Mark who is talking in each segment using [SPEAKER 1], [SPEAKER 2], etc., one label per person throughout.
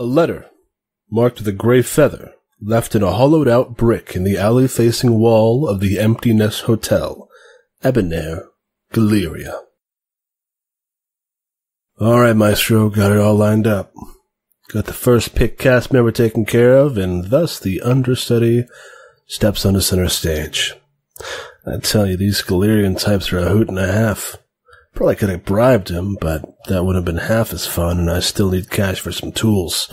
[SPEAKER 1] A letter, marked with a gray feather, left in a hollowed-out brick in the alley-facing wall of the Emptiness Hotel, Ebonnaire, Galeria. All right, Maestro, got it all lined up. Got the first pick cast member taken care of, and thus the understudy steps onto center stage. I tell you, these Galerian types are a hoot and a half. Probably could have bribed him, but that would have been half as fun, and I still need cash for some tools.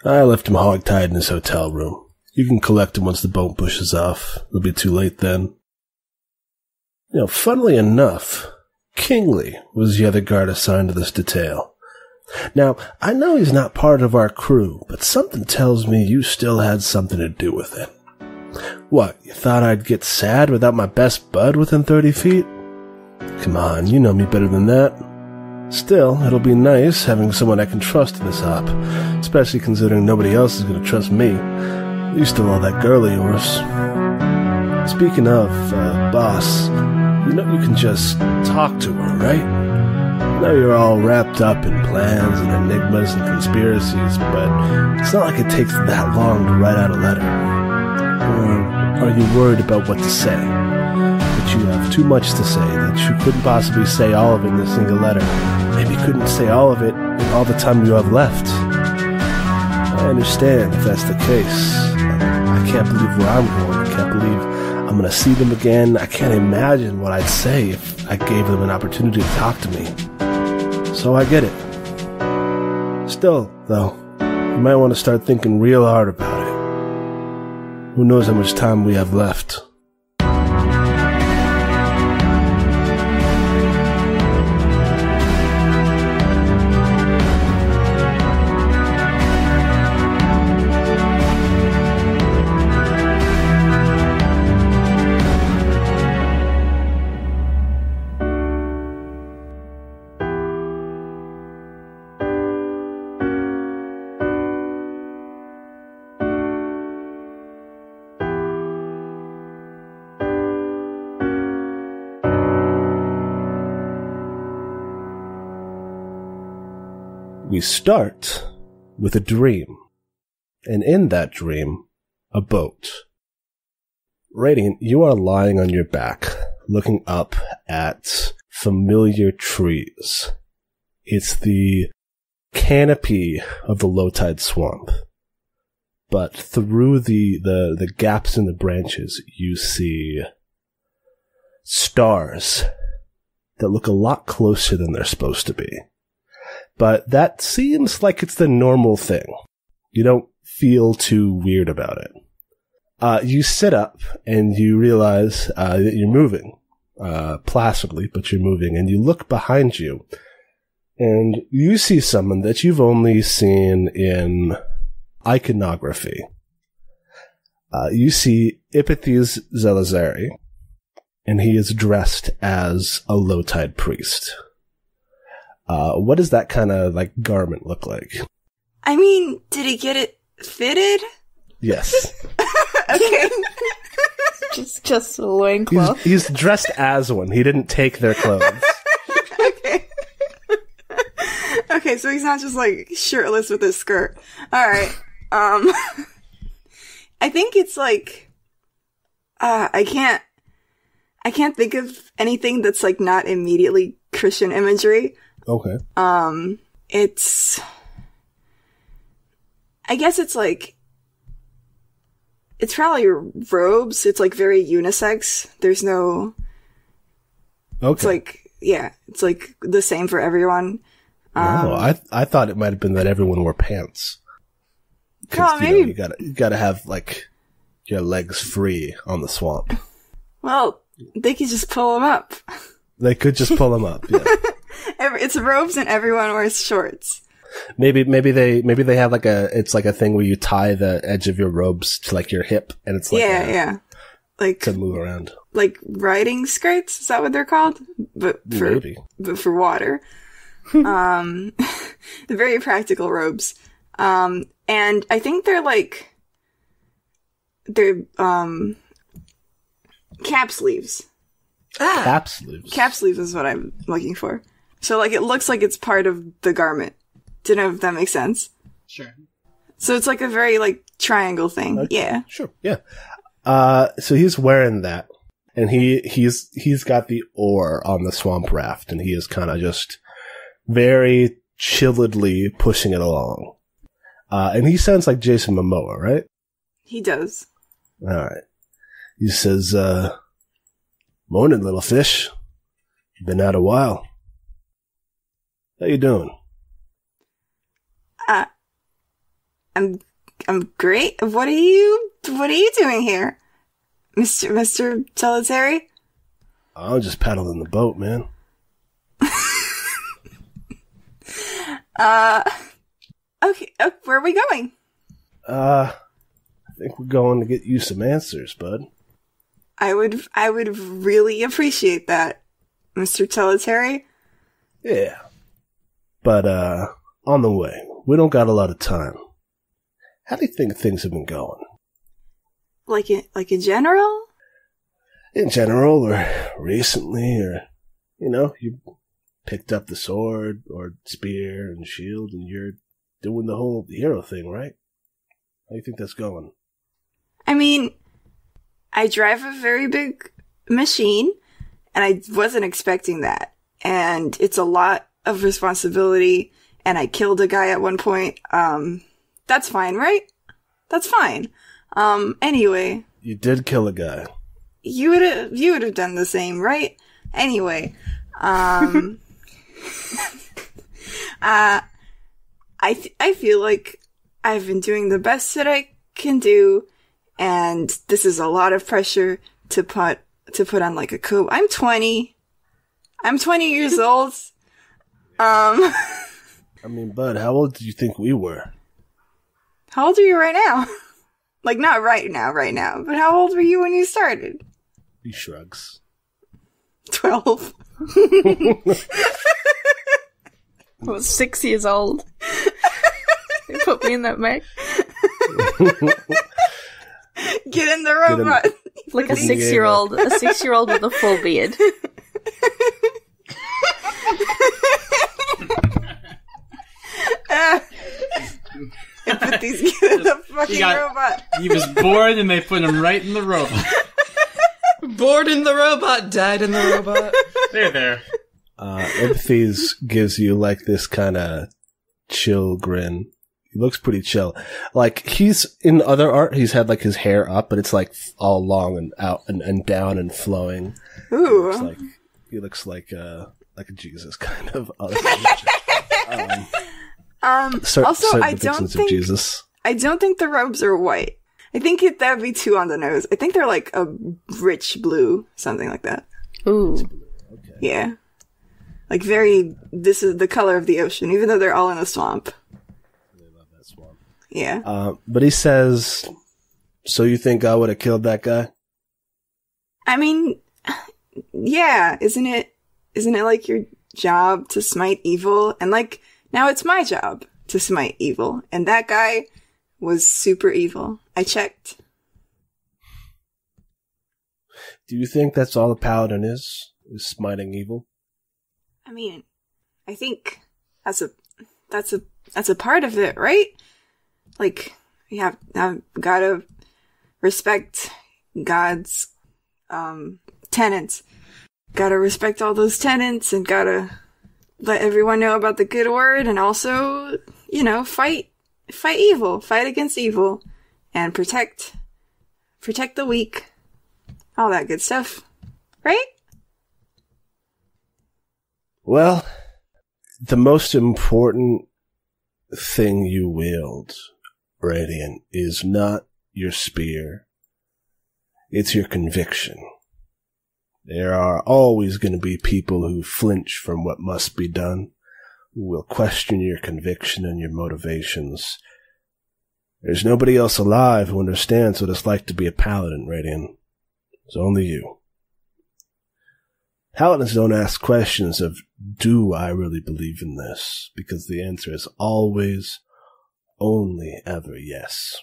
[SPEAKER 1] I left him hogtied in his hotel room. You can collect him once the boat pushes off. It'll be too late then. Funnily enough, Kingsley was the other guard assigned to this detail. Now, I know he's not part of our crew, but something tells me you still had something to do with it. What, you thought I'd get sad without my best bud within 30 feet? Come on, you know me better than that. Still, it'll be nice having someone I can trust in this op, especially considering nobody else is going to trust me. You still all that girl of yours. Speaking of, boss, you know you can just talk to her, right? I know you're all wrapped up in plans and enigmas and conspiracies, but it's not like it takes that long to write out a letter. Or are you worried about what to say? That you have too much to say, that you couldn't possibly say all of it in a single letter. Maybe you couldn't say all of it in all the time you have left. I understand if that's the case. I can't believe where I'm going. I can't believe I'm going to see them again. I can't imagine what I'd say if I gave them an opportunity to talk to me. So I get it. Still, though, you might want to start thinking real hard about it. Who knows how much time we have left. We start with a dream, and in that dream, a boat. Radiant, you are lying on your back, looking up at familiar trees. It's the canopy of the low-tide swamp, but through the gaps in the branches, you see stars that look a lot closer than they're supposed to be. But that seems like it's the normal thing. You don't feel too weird about it. You sit up and you realize that you're moving, placidly, but you're moving, and you look behind you, and you see someone that you've only seen in iconography. You see Ipithes Zelazari, and he is dressed as a low-tide priest. What does that kind of, garment look like?
[SPEAKER 2] I mean, did he get it fitted?
[SPEAKER 1] Yes.
[SPEAKER 2] Okay.
[SPEAKER 3] just a loincloth.
[SPEAKER 1] He's dressed as one. He didn't take their clothes.
[SPEAKER 2] Okay. Okay, so he's not just, shirtless with his skirt. Alright. I think it's, I can't think of anything that's, not immediately Christian imagery.
[SPEAKER 1] Okay.
[SPEAKER 2] I guess it's it's probably robes. It's very unisex. There's no,
[SPEAKER 1] okay.
[SPEAKER 2] It's the same for everyone.
[SPEAKER 1] I thought it might have been that everyone wore pants.
[SPEAKER 2] Oh, maybe.
[SPEAKER 1] You gotta have, your legs free on the swamp.
[SPEAKER 2] Well, they could just pull them up.
[SPEAKER 1] They could just pull them up, yeah.
[SPEAKER 2] It's robes and everyone wears shorts.
[SPEAKER 1] Maybe they have it's a thing where you tie the edge of your robes to your hip, and it's
[SPEAKER 2] yeah.
[SPEAKER 1] To move around.
[SPEAKER 2] Riding skirts, is that what they're called? But for water. They're very practical robes. And I think they're cap sleeves.
[SPEAKER 1] Cap sleeves.
[SPEAKER 2] Cap sleeves is what I'm looking for. So, it looks like it's part of the garment. Don't know if that makes sense.
[SPEAKER 4] Sure.
[SPEAKER 2] So it's like a very, like, triangle thing.
[SPEAKER 1] Okay.
[SPEAKER 2] Yeah.
[SPEAKER 1] Sure, yeah. So he's wearing that, and he's got the oar on the swamp raft, and he is kind of just very chilledly pushing it along. And he sounds like Jason Momoa, right?
[SPEAKER 2] He does.
[SPEAKER 1] All right. He says, "Morning, little fish. Been out a while. How you doing?"
[SPEAKER 2] I'm great. What are you doing here, Mr. Solitary?
[SPEAKER 1] I'm just paddling the boat, man.
[SPEAKER 2] Okay. Where are we going?
[SPEAKER 1] I think we're going to get you some answers, bud.
[SPEAKER 2] I would really appreciate that, Mr. Solitary.
[SPEAKER 1] Yeah. But, on the way. We don't got a lot of time. How do you think things have been going?
[SPEAKER 2] Like in general?
[SPEAKER 1] In general, or recently, or, you picked up the sword, or spear, and shield, and you're doing the whole hero thing, right? How do you think that's going?
[SPEAKER 2] I mean, I drive a very big machine, and I wasn't expecting that. And it's a lot of responsibility, and I killed a guy at one point. That's fine, right? That's fine. Anyway.
[SPEAKER 1] You did kill a guy.
[SPEAKER 2] You would have done the same, right? Anyway. I feel like I've been doing the best that I can do, and this is a lot of pressure to put on like a coat. I'm 20 years old.
[SPEAKER 1] I mean, bud, how old do you think we were?
[SPEAKER 2] How old are you right now? Like, not right now, but how old were you when you started?
[SPEAKER 1] He shrugs.
[SPEAKER 2] 12.
[SPEAKER 3] I was 6 years old. They put me in that mech.
[SPEAKER 2] Get in the robot.
[SPEAKER 3] Like a 6-year-old. A 6-year-old with a full beard.
[SPEAKER 2] And put these kids in the fucking robot.
[SPEAKER 4] He was born and they put him right in the robot.
[SPEAKER 5] Born in the robot, died in the robot.
[SPEAKER 4] There.
[SPEAKER 1] Empathies gives you like this kind of chill grin. He looks pretty chill. Like, he's in other art, he's had like his hair up, but it's like all long and out and down and flowing.
[SPEAKER 2] Ooh.
[SPEAKER 1] He looks like a Jesus kind of.
[SPEAKER 2] Also, I don't think
[SPEAKER 1] Jesus.
[SPEAKER 2] I don't think the robes are white. I think that would be too on the nose. I think they're like a rich blue, something like that.
[SPEAKER 3] Ooh.
[SPEAKER 1] Okay.
[SPEAKER 2] Yeah. Like this is the color of the ocean, even though they're all in a swamp.
[SPEAKER 1] They love that swamp.
[SPEAKER 2] Yeah.
[SPEAKER 1] But he says, so you think I would have killed that guy?
[SPEAKER 2] I mean, yeah, isn't it like your job to smite evil? And like, now it's my job to smite evil. And that guy was super evil. I checked.
[SPEAKER 1] Do you think that's all a paladin is smiting evil?
[SPEAKER 2] I mean, I think that's a part of it, right? Like, I've gotta respect God's tenets. Gotta respect all those tenets and gotta let everyone know about the good word, and also, fight evil, fight against evil, and protect the weak. All that good stuff. Right?
[SPEAKER 1] Well, the most important thing you wield, Radiant, is not your spear. It's your conviction. There are always going to be people who flinch from what must be done, who will question your conviction and your motivations. There's nobody else alive who understands what it's like to be a paladin, Radiant. It's only you. Paladins don't ask questions of, do I really believe in this? Because the answer is always, only ever yes.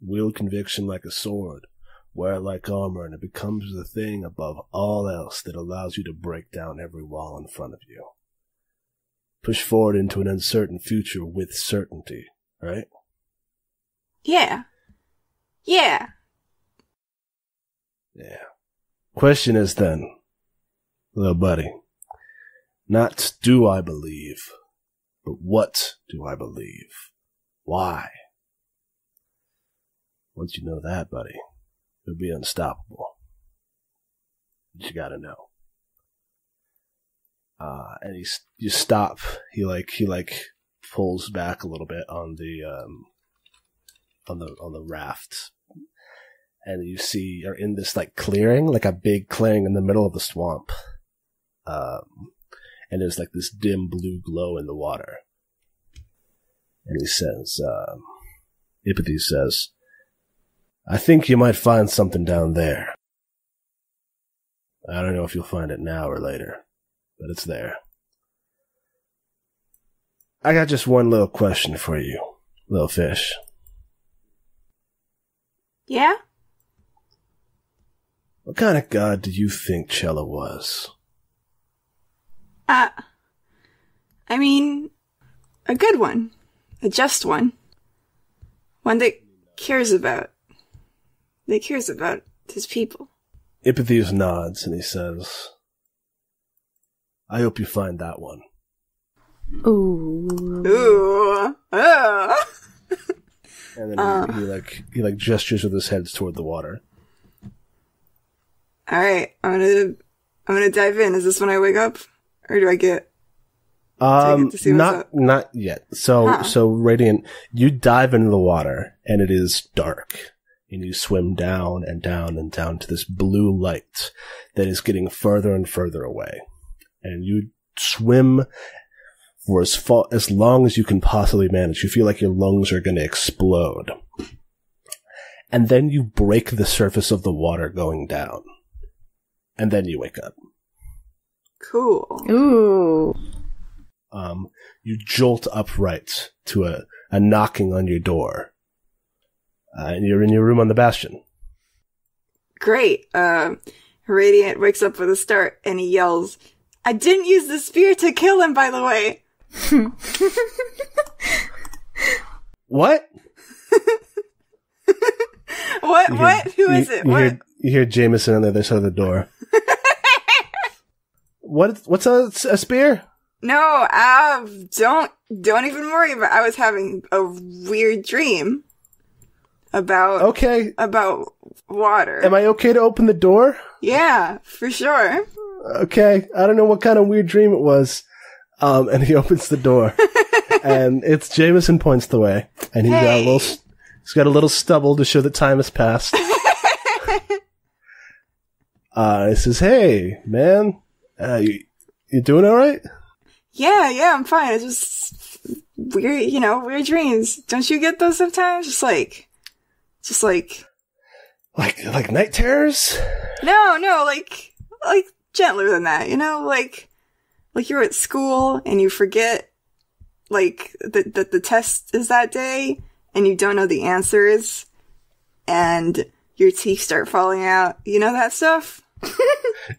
[SPEAKER 1] Wield conviction like a sword. Wear it like armor, and it becomes the thing above all else that allows you to break down every wall in front of you. Push forward into an uncertain future with certainty, right?
[SPEAKER 2] Yeah. Yeah.
[SPEAKER 1] Yeah. Question is then, little buddy, not do I believe, but what do I believe? Why? Once you know that, buddy, you'll be unstoppable. But you gotta know. And you stop. He pulls back a little bit on the raft. And you see, you're in this like clearing, like a big clearing in the middle of the swamp. And there's like this dim blue glow in the water. And he says, Ipathes says, I think you might find something down there. I don't know if you'll find it now or later, but it's there. I got just one little question for you, little fish.
[SPEAKER 2] Yeah?
[SPEAKER 1] What kind of god do you think Tzela was?
[SPEAKER 2] I mean, a good one. A just one. One that cares about his people.
[SPEAKER 1] Ipathes nods and he says, I hope you find that one.
[SPEAKER 3] Ooh.
[SPEAKER 2] Ooh. Oh.
[SPEAKER 1] And then he gestures with his head toward the water.
[SPEAKER 2] Alright, I'm gonna dive in. Is this when I wake up? Or do I get to see what's up?
[SPEAKER 1] Not yet. So Radiant, you dive into the water and it is dark. And you swim down and down and down to this blue light that is getting further and further away. And you swim for as long as you can possibly manage. You feel like your lungs are going to explode. And then you break the surface of the water going down. And then you wake up.
[SPEAKER 2] Cool.
[SPEAKER 3] Ooh.
[SPEAKER 1] You jolt upright to a knocking on your door. And you're in your room on the Bastion.
[SPEAKER 2] Great. Radiant wakes up with a start and he yells, I didn't use the spear to kill him, by the way.
[SPEAKER 1] What?
[SPEAKER 2] What? Who is it? What?
[SPEAKER 1] You hear Jameson on the other side of the door. What's a spear?
[SPEAKER 2] No, don't even worry about it. I was having a weird dream about water.
[SPEAKER 1] Am I okay to open the door?
[SPEAKER 2] Yeah, for sure.
[SPEAKER 1] Okay. I don't know what kind of weird dream it was. And he opens the door. And it's Jameson points the way. And he's got a little stubble to show that time has passed. He says, hey, man, you doing all right?
[SPEAKER 2] Yeah, I'm fine. It's just weird dreams. Don't you get those sometimes? Just like
[SPEAKER 1] night terrors?
[SPEAKER 2] No, like gentler than that, like you're at school and you forget, like, that the test is that day and you don't know the answers and your teeth start falling out. You know that stuff?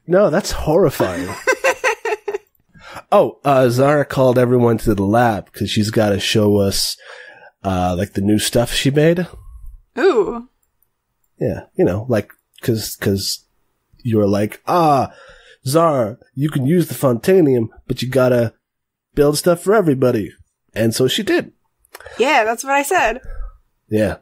[SPEAKER 1] No, that's horrifying. Zara called everyone to the lab because she's got to show us, the new stuff she made.
[SPEAKER 2] Ooh.
[SPEAKER 1] Yeah, cause you were like, Zara, you can use the Fontanium, but you gotta build stuff for everybody. And so she did.
[SPEAKER 2] Yeah, that's what I said.
[SPEAKER 1] Yeah.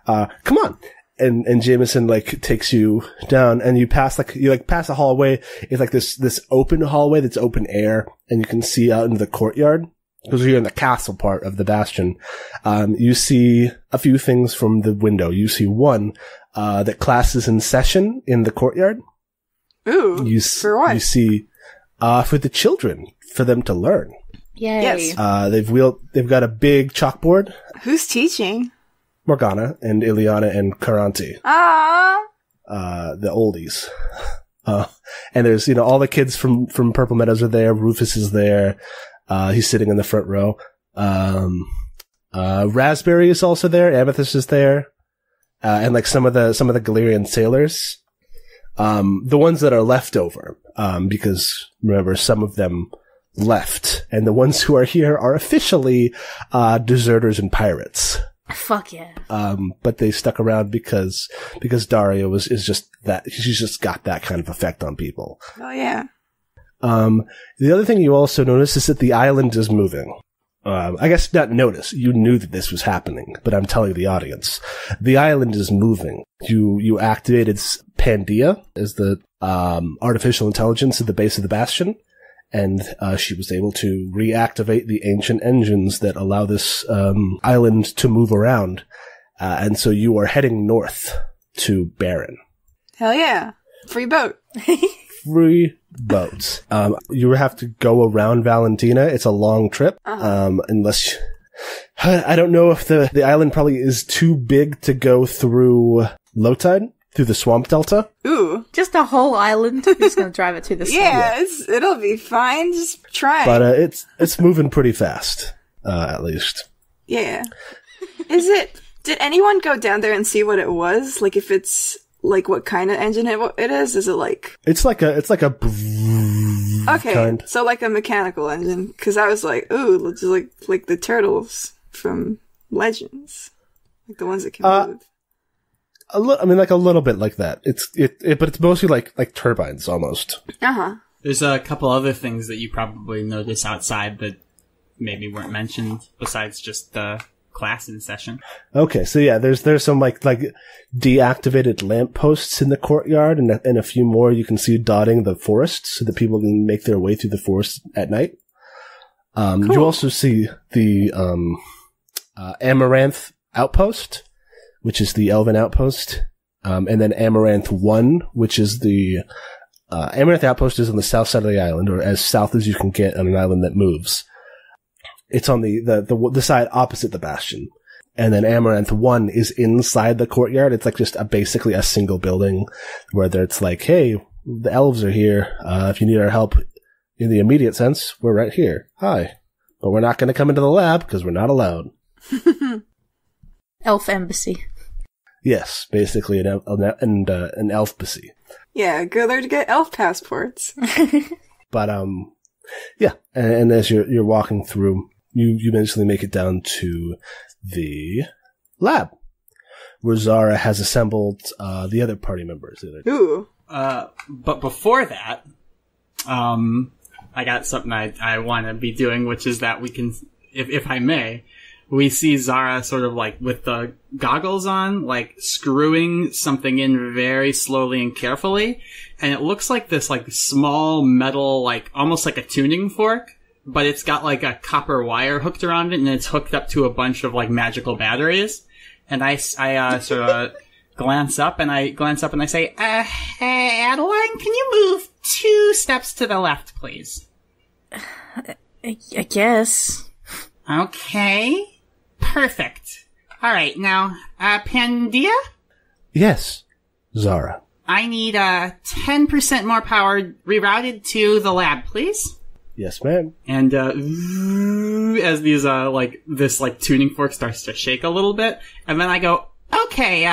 [SPEAKER 1] Come on. And Jameson, takes you down and you pass a hallway. It's like this open hallway that's open air and you can see out into the courtyard. Because you're in the castle part of the Bastion. You see a few things from the window. You see one, that class is in session in the courtyard.
[SPEAKER 2] Ooh. For what?
[SPEAKER 1] You see, for the children, for them to learn.
[SPEAKER 3] Yay.
[SPEAKER 2] Yes.
[SPEAKER 1] They've got a big chalkboard.
[SPEAKER 2] Who's teaching?
[SPEAKER 1] Morgana and Ileana and Karanti.
[SPEAKER 2] Ah.
[SPEAKER 1] The oldies. And there's, all the kids from Purple Meadows are there. Rufus is there. He's sitting in the front row. Raspberry is also there. Amethyst is there. And some of the Galerian sailors. The ones that are left over. Because remember, some of them left. And the ones who are here are officially, deserters and pirates.
[SPEAKER 3] Fuck yeah.
[SPEAKER 1] But they stuck around because Daria is just that, she's just got that kind of effect on people.
[SPEAKER 2] Oh yeah.
[SPEAKER 1] The other thing you also notice is that the island is moving. I guess not notice. You knew that this was happening, but I'm telling the audience. The island is moving. You activated Pandia as the artificial intelligence at the base of the bastion, and she was able to reactivate the ancient engines that allow this island to move around. And so you are heading north to Baron.
[SPEAKER 2] Hell yeah. Free boat.
[SPEAKER 1] Free boats. You have to go around Valentina. It's a long trip. Unless I don't know if the island probably is too big to go through low tide, through the swamp delta.
[SPEAKER 2] Ooh.
[SPEAKER 3] Just a whole island. We're just gonna drive it to the
[SPEAKER 2] Yeah, it'll be fine. Just try.
[SPEAKER 1] But it's moving pretty fast, at least.
[SPEAKER 2] Yeah. Did anyone go down there and see what it was? Like, if it's, like, what kind of engine it is? Is it like... It's like a
[SPEAKER 1] okay, kind.
[SPEAKER 2] So like a mechanical engine. Because I was like, ooh, just like the turtles from Legends. Like the ones that can move.
[SPEAKER 1] Like a little bit like that. But it's mostly like turbines, almost.
[SPEAKER 2] Uh-huh.
[SPEAKER 4] There's a couple other things that you probably notice outside that maybe weren't mentioned besides just the class in session.
[SPEAKER 1] Okay, so yeah, there's some like deactivated lampposts in the courtyard, and a few more you can see dotting the forest so that people can make their way through the forest at night. Cool. You also see the Amaranth outpost, which is the Elven outpost, and then Amaranth 1, which is the Amaranth outpost is on the south side of the island, or as south as you can get on an island that moves. It's on the side opposite the bastion. And then Amaranth 1 is inside the courtyard. It's like just basically a single building where it's like, hey, the elves are here. If you need our help in the immediate sense, we're right here. Hi. But we're not going to come into the lab because we're not allowed.
[SPEAKER 3] Elf embassy.
[SPEAKER 1] Yes, basically an elf-bassy.
[SPEAKER 2] Yeah, go there to get elf passports.
[SPEAKER 1] But, yeah. And as you're walking through, you eventually make it down to the lab, where Zara has assembled the other party members in it.
[SPEAKER 2] Ooh.
[SPEAKER 4] But before that, I got something I want to be doing, which is that we can, if I may, we see Zara sort of like with the goggles on, like screwing something in very slowly and carefully, and it looks like this like small metal, like almost like a tuning fork, but it's got like a copper wire hooked around it, and it's hooked up to a bunch of like magical batteries. And I sort of glance up and I say, hey, Adeline, can you move 2 steps to the left, please?
[SPEAKER 3] I guess.
[SPEAKER 4] Okay. Perfect. Alright, now, Pandia?
[SPEAKER 1] Yes, Zara.
[SPEAKER 4] I need 10% more power rerouted to the lab, please.
[SPEAKER 1] Yes, ma'am.
[SPEAKER 4] And as these this tuning fork starts to shake a little bit, and then I go, okay,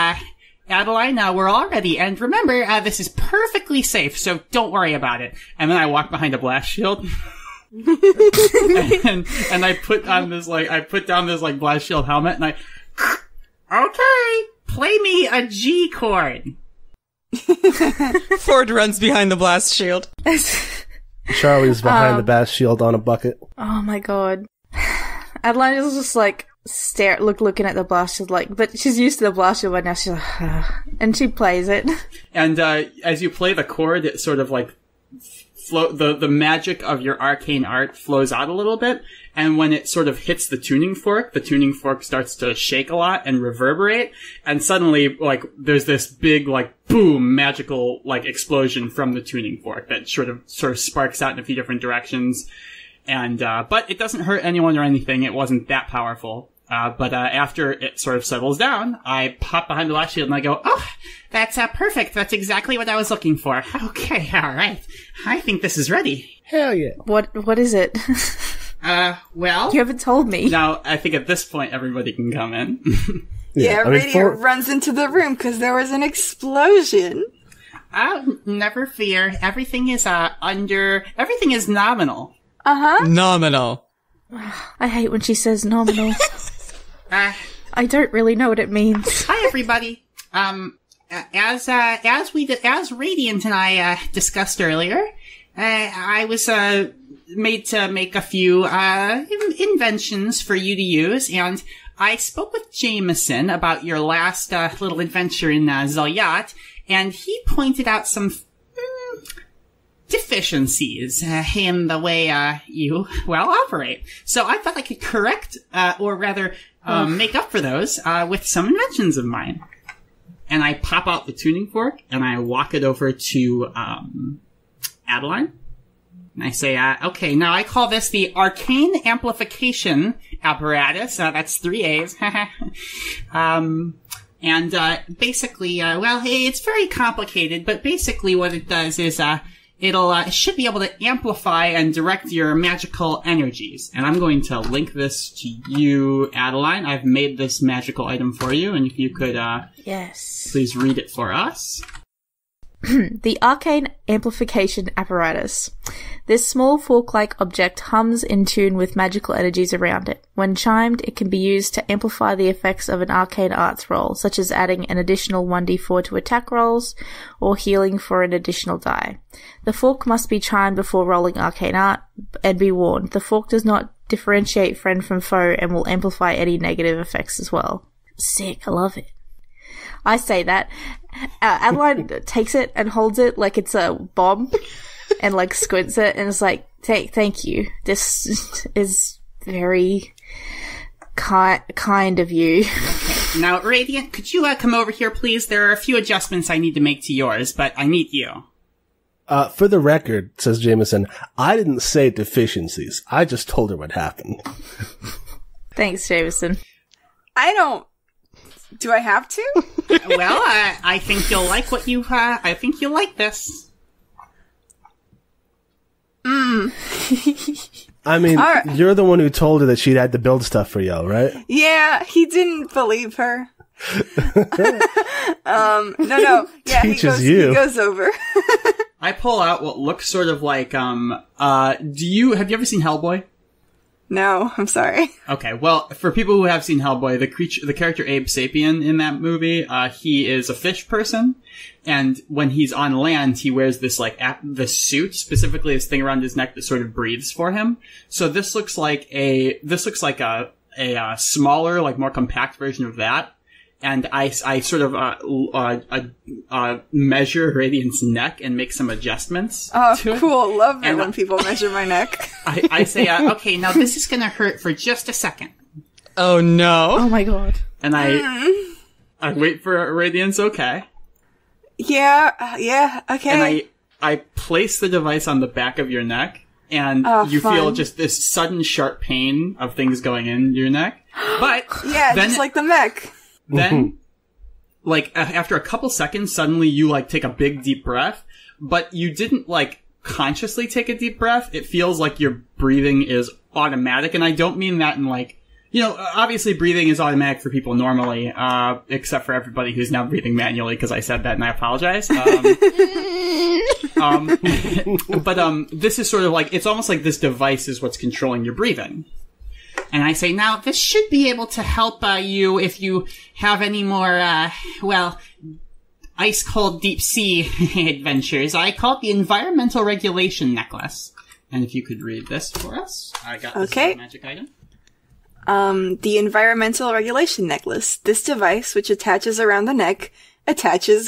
[SPEAKER 4] Adeline, we're all ready, and remember, this is perfectly safe, so don't worry about it. And then I walk behind a blast shield. and I put down this blast shield helmet, and okay, play me a G chord.
[SPEAKER 5] Ford runs behind the blast shield.
[SPEAKER 1] Charlie's behind the blast shield on a bucket.
[SPEAKER 3] Oh my god. Adeline is just like looking at the blast shield, like, but she's used to the blast shield by now. She's like, and she plays it. And
[SPEAKER 4] as you play the chord, it sort of like the magic of your arcane art flows out a little bit, and when it sort of hits the tuning fork starts to shake a lot and reverberate, and suddenly, like, there's this big, like, boom, magical, like, explosion from the tuning fork that sort of sparks out in a few different directions, and, but it doesn't hurt anyone or anything. It wasn't that powerful. But after it sort of settles down, I pop behind the last shield and I go, oh, that's perfect. That's exactly what I was looking for. Okay, alright. I think this is ready.
[SPEAKER 1] Hell yeah.
[SPEAKER 3] What is it?
[SPEAKER 4] Well...
[SPEAKER 3] You haven't told me.
[SPEAKER 4] Now, I think at this point everybody can come in.
[SPEAKER 2] Yeah, Radiant runs into the room because there was an explosion.
[SPEAKER 4] Never fear. Everything is everything is nominal.
[SPEAKER 5] Nominal.
[SPEAKER 3] I hate when she says nominal. I don't really know what it means.
[SPEAKER 6] Hi, everybody. As Radiant and I discussed earlier, I was made to make a few inventions for you to use, and I spoke with Jameson about your last little adventure in Zelyat, and he pointed out some deficiencies in the way you, operate. So I thought I could correct, or rather, make up for those with some inventions of mine. And I pop out the tuning fork, and I walk it over to Adeline. And I say, okay, now I call this the Arcane amplification apparatus. That's 3 A's. And basically, it's very complicated, but basically what it does is it should be able to amplify and direct your magical energies. And I'm going to link this to you, Adeline. I've made this magical item for you, and if you could
[SPEAKER 3] yes,
[SPEAKER 6] please read it for us.
[SPEAKER 3] The Arcane amplification apparatus. This small fork-like object hums in tune with magical energies around it. When chimed, it can be used to amplify the effects of an arcane arts roll, such as adding an additional 1d4 to attack rolls, or healing for an additional die. The fork must be chimed before rolling arcane art, and be warned, the fork does not differentiate friend from foe and will amplify any negative effects as well. Sick, I love it. I say that. Adeline takes it and holds it like it's a bomb and like squints it and is like, thank you. This is very kind of you.
[SPEAKER 6] Okay. Now, Radiant, could you come over here, please? There are a few adjustments I need to make to yours, but I need you.
[SPEAKER 1] For the record, says Jameson, I didn't say deficiencies. I just told her what happened.
[SPEAKER 3] Thanks, Jameson.
[SPEAKER 2] Do I have to?
[SPEAKER 6] Well, I think you'll like what you, I think you'll like this.
[SPEAKER 1] I mean, You're the one who told her that she'd had to build stuff for y'all, right?
[SPEAKER 2] Yeah, he didn't believe her. No. Yeah, he goes over.
[SPEAKER 6] I pull out what looks sort of like, have you ever seen Hellboy?
[SPEAKER 2] No, I'm sorry.
[SPEAKER 6] Okay, well, for people who have seen Hellboy, the character Abe Sapien in that movie, he is a fish person, and when he's on land, he wears this the suit, specifically this thing around his neck that sort of breathes for him. So this looks like a smaller, like more compact version of that. And I sort of measure Radiant's neck and make some adjustments.
[SPEAKER 2] Oh,
[SPEAKER 6] to
[SPEAKER 2] cool!
[SPEAKER 6] It.
[SPEAKER 2] Love it when people measure my neck.
[SPEAKER 6] I say, okay, now this is gonna hurt for just a second.
[SPEAKER 5] Oh no!
[SPEAKER 3] Oh my god!
[SPEAKER 6] And I wait for Radiant's okay.
[SPEAKER 2] Yeah, okay.
[SPEAKER 6] And I place the device on the back of your neck, and you feel just this sudden sharp pain of things going in your neck. But
[SPEAKER 2] yeah, just like the mech.
[SPEAKER 6] Then, after a couple seconds, suddenly you, take a big, deep breath, but you didn't, consciously take a deep breath. It feels like your breathing is automatic, and I don't mean that in, obviously breathing is automatic for people normally, except for everybody who's now breathing manually, because I said that and I apologize. But this is sort of it's almost like this device is what's controlling your breathing. And I say, now, this should be able to help you if you have any more, ice-cold deep-sea adventures. I call it the Environmental Regulation Necklace. And if you could read this for us. I got this magic item.
[SPEAKER 2] The Environmental Regulation Necklace. This device, which attaches around the neck,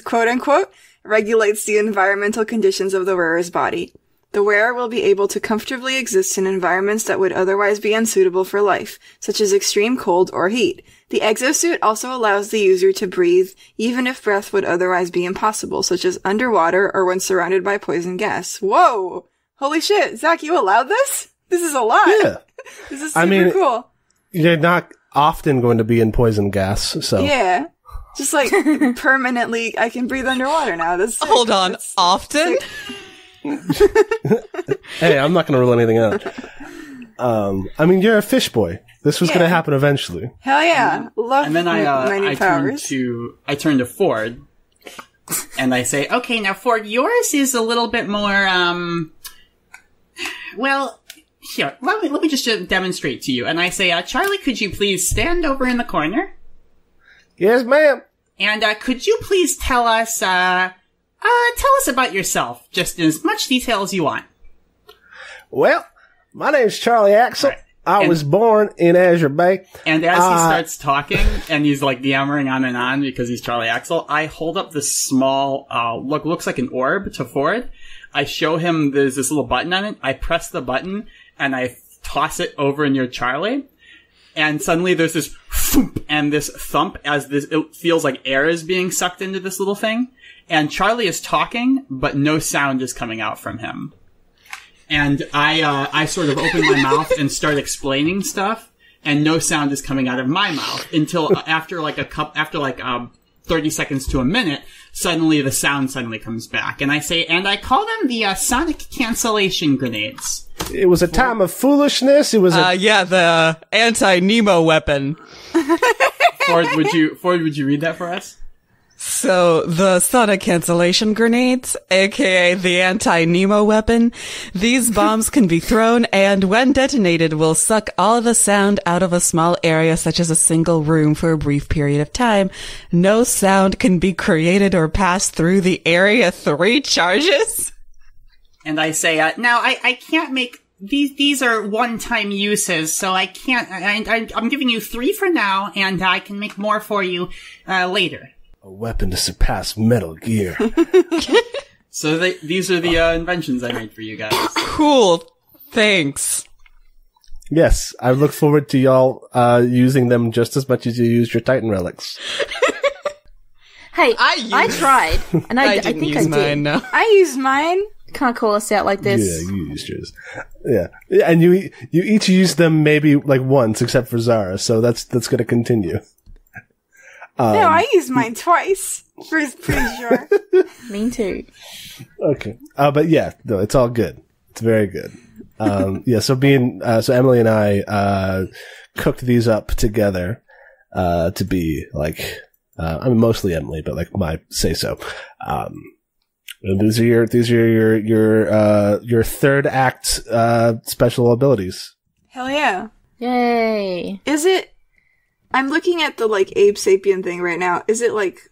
[SPEAKER 2] quote-unquote, regulates the environmental conditions of the wearer's body. The wearer will be able to comfortably exist in environments that would otherwise be unsuitable for life, such as extreme cold or heat. The exosuit also allows the user to breathe, even if breath would otherwise be impossible, such as underwater or when surrounded by poison gas. Whoa! Holy shit, Zach, you allowed this? This is a lot.
[SPEAKER 1] Yeah.
[SPEAKER 2] This is super cool.
[SPEAKER 1] You're not often going to be in poison gas, so.
[SPEAKER 2] Yeah. Just permanently, I can breathe underwater now.
[SPEAKER 5] Hold on, often?
[SPEAKER 1] Hey, I'm not going to rule anything out. You're a fish boy. This was going to happen eventually.
[SPEAKER 2] Hell yeah. Love
[SPEAKER 6] and then
[SPEAKER 2] my new powers.
[SPEAKER 6] I turn to Ford, and I say, okay, now Ford, yours is a little bit more, here, let me just demonstrate to you. And I say, Charlie, could you please stand over in the corner?
[SPEAKER 1] Yes, ma'am.
[SPEAKER 6] And could you please tell us about yourself, just in as much detail as you want.
[SPEAKER 1] Well, my name's Charlie Axel.
[SPEAKER 6] Right.
[SPEAKER 1] I was born in Azure Bay.
[SPEAKER 6] And as he starts talking, and he's like yammering on and on because he's Charlie Axel, I hold up this small, looks like an orb to Ford. I show him there's this little button on it. I press the button, and I toss it over near Charlie. And suddenly there's this thump and this thump as it feels like air is being sucked into this little thing. And Charlie is talking, but no sound is coming out from him. And I sort of open my mouth and start explaining stuff, and no sound is coming out of my mouth until after 30 seconds to a minute, suddenly the sound suddenly comes back. And I say, and I call them the sonic cancellation grenades.
[SPEAKER 1] It was a time of foolishness. It was
[SPEAKER 5] the anti-Nemo weapon.
[SPEAKER 6] Ford, would you read that for us?
[SPEAKER 5] So, the sonic cancellation grenades, aka the anti-Nemo weapon, these bombs can be thrown and, when detonated, will suck all of the sound out of a small area such as a single room for a brief period of time. No sound can be created or passed through the Area 3 charges.
[SPEAKER 6] And I say, now I can't make... These are one-time uses, so I can't... I'm giving you 3 for now, and I can make more for you later.
[SPEAKER 1] a weapon to surpass Metal Gear.
[SPEAKER 6] So these are the inventions I made for you guys.
[SPEAKER 5] Cool. Thanks.
[SPEAKER 1] Yes, I look forward to y'all using them just as much as you used your Titan relics.
[SPEAKER 3] Hey, I tried, and I
[SPEAKER 5] didn't
[SPEAKER 3] think
[SPEAKER 5] use
[SPEAKER 3] I did.
[SPEAKER 5] mine, no.
[SPEAKER 2] I used mine.
[SPEAKER 3] Can't call us out like this.
[SPEAKER 1] Yeah, you used yours. Yeah, and you each used them maybe like once, except for Zara. So that's going to continue.
[SPEAKER 2] No, I used mine twice. Pretty sure.
[SPEAKER 3] Me too.
[SPEAKER 1] Okay, but yeah, no, it's all good. It's very good. Yeah, so Emily and I cooked these up together to be like. I mean, mostly Emily, but like my say so. And these are your third act special abilities.
[SPEAKER 2] Hell yeah!
[SPEAKER 3] Yay!
[SPEAKER 2] Is it? I'm looking at the like Ape Sapien thing right now. Is it like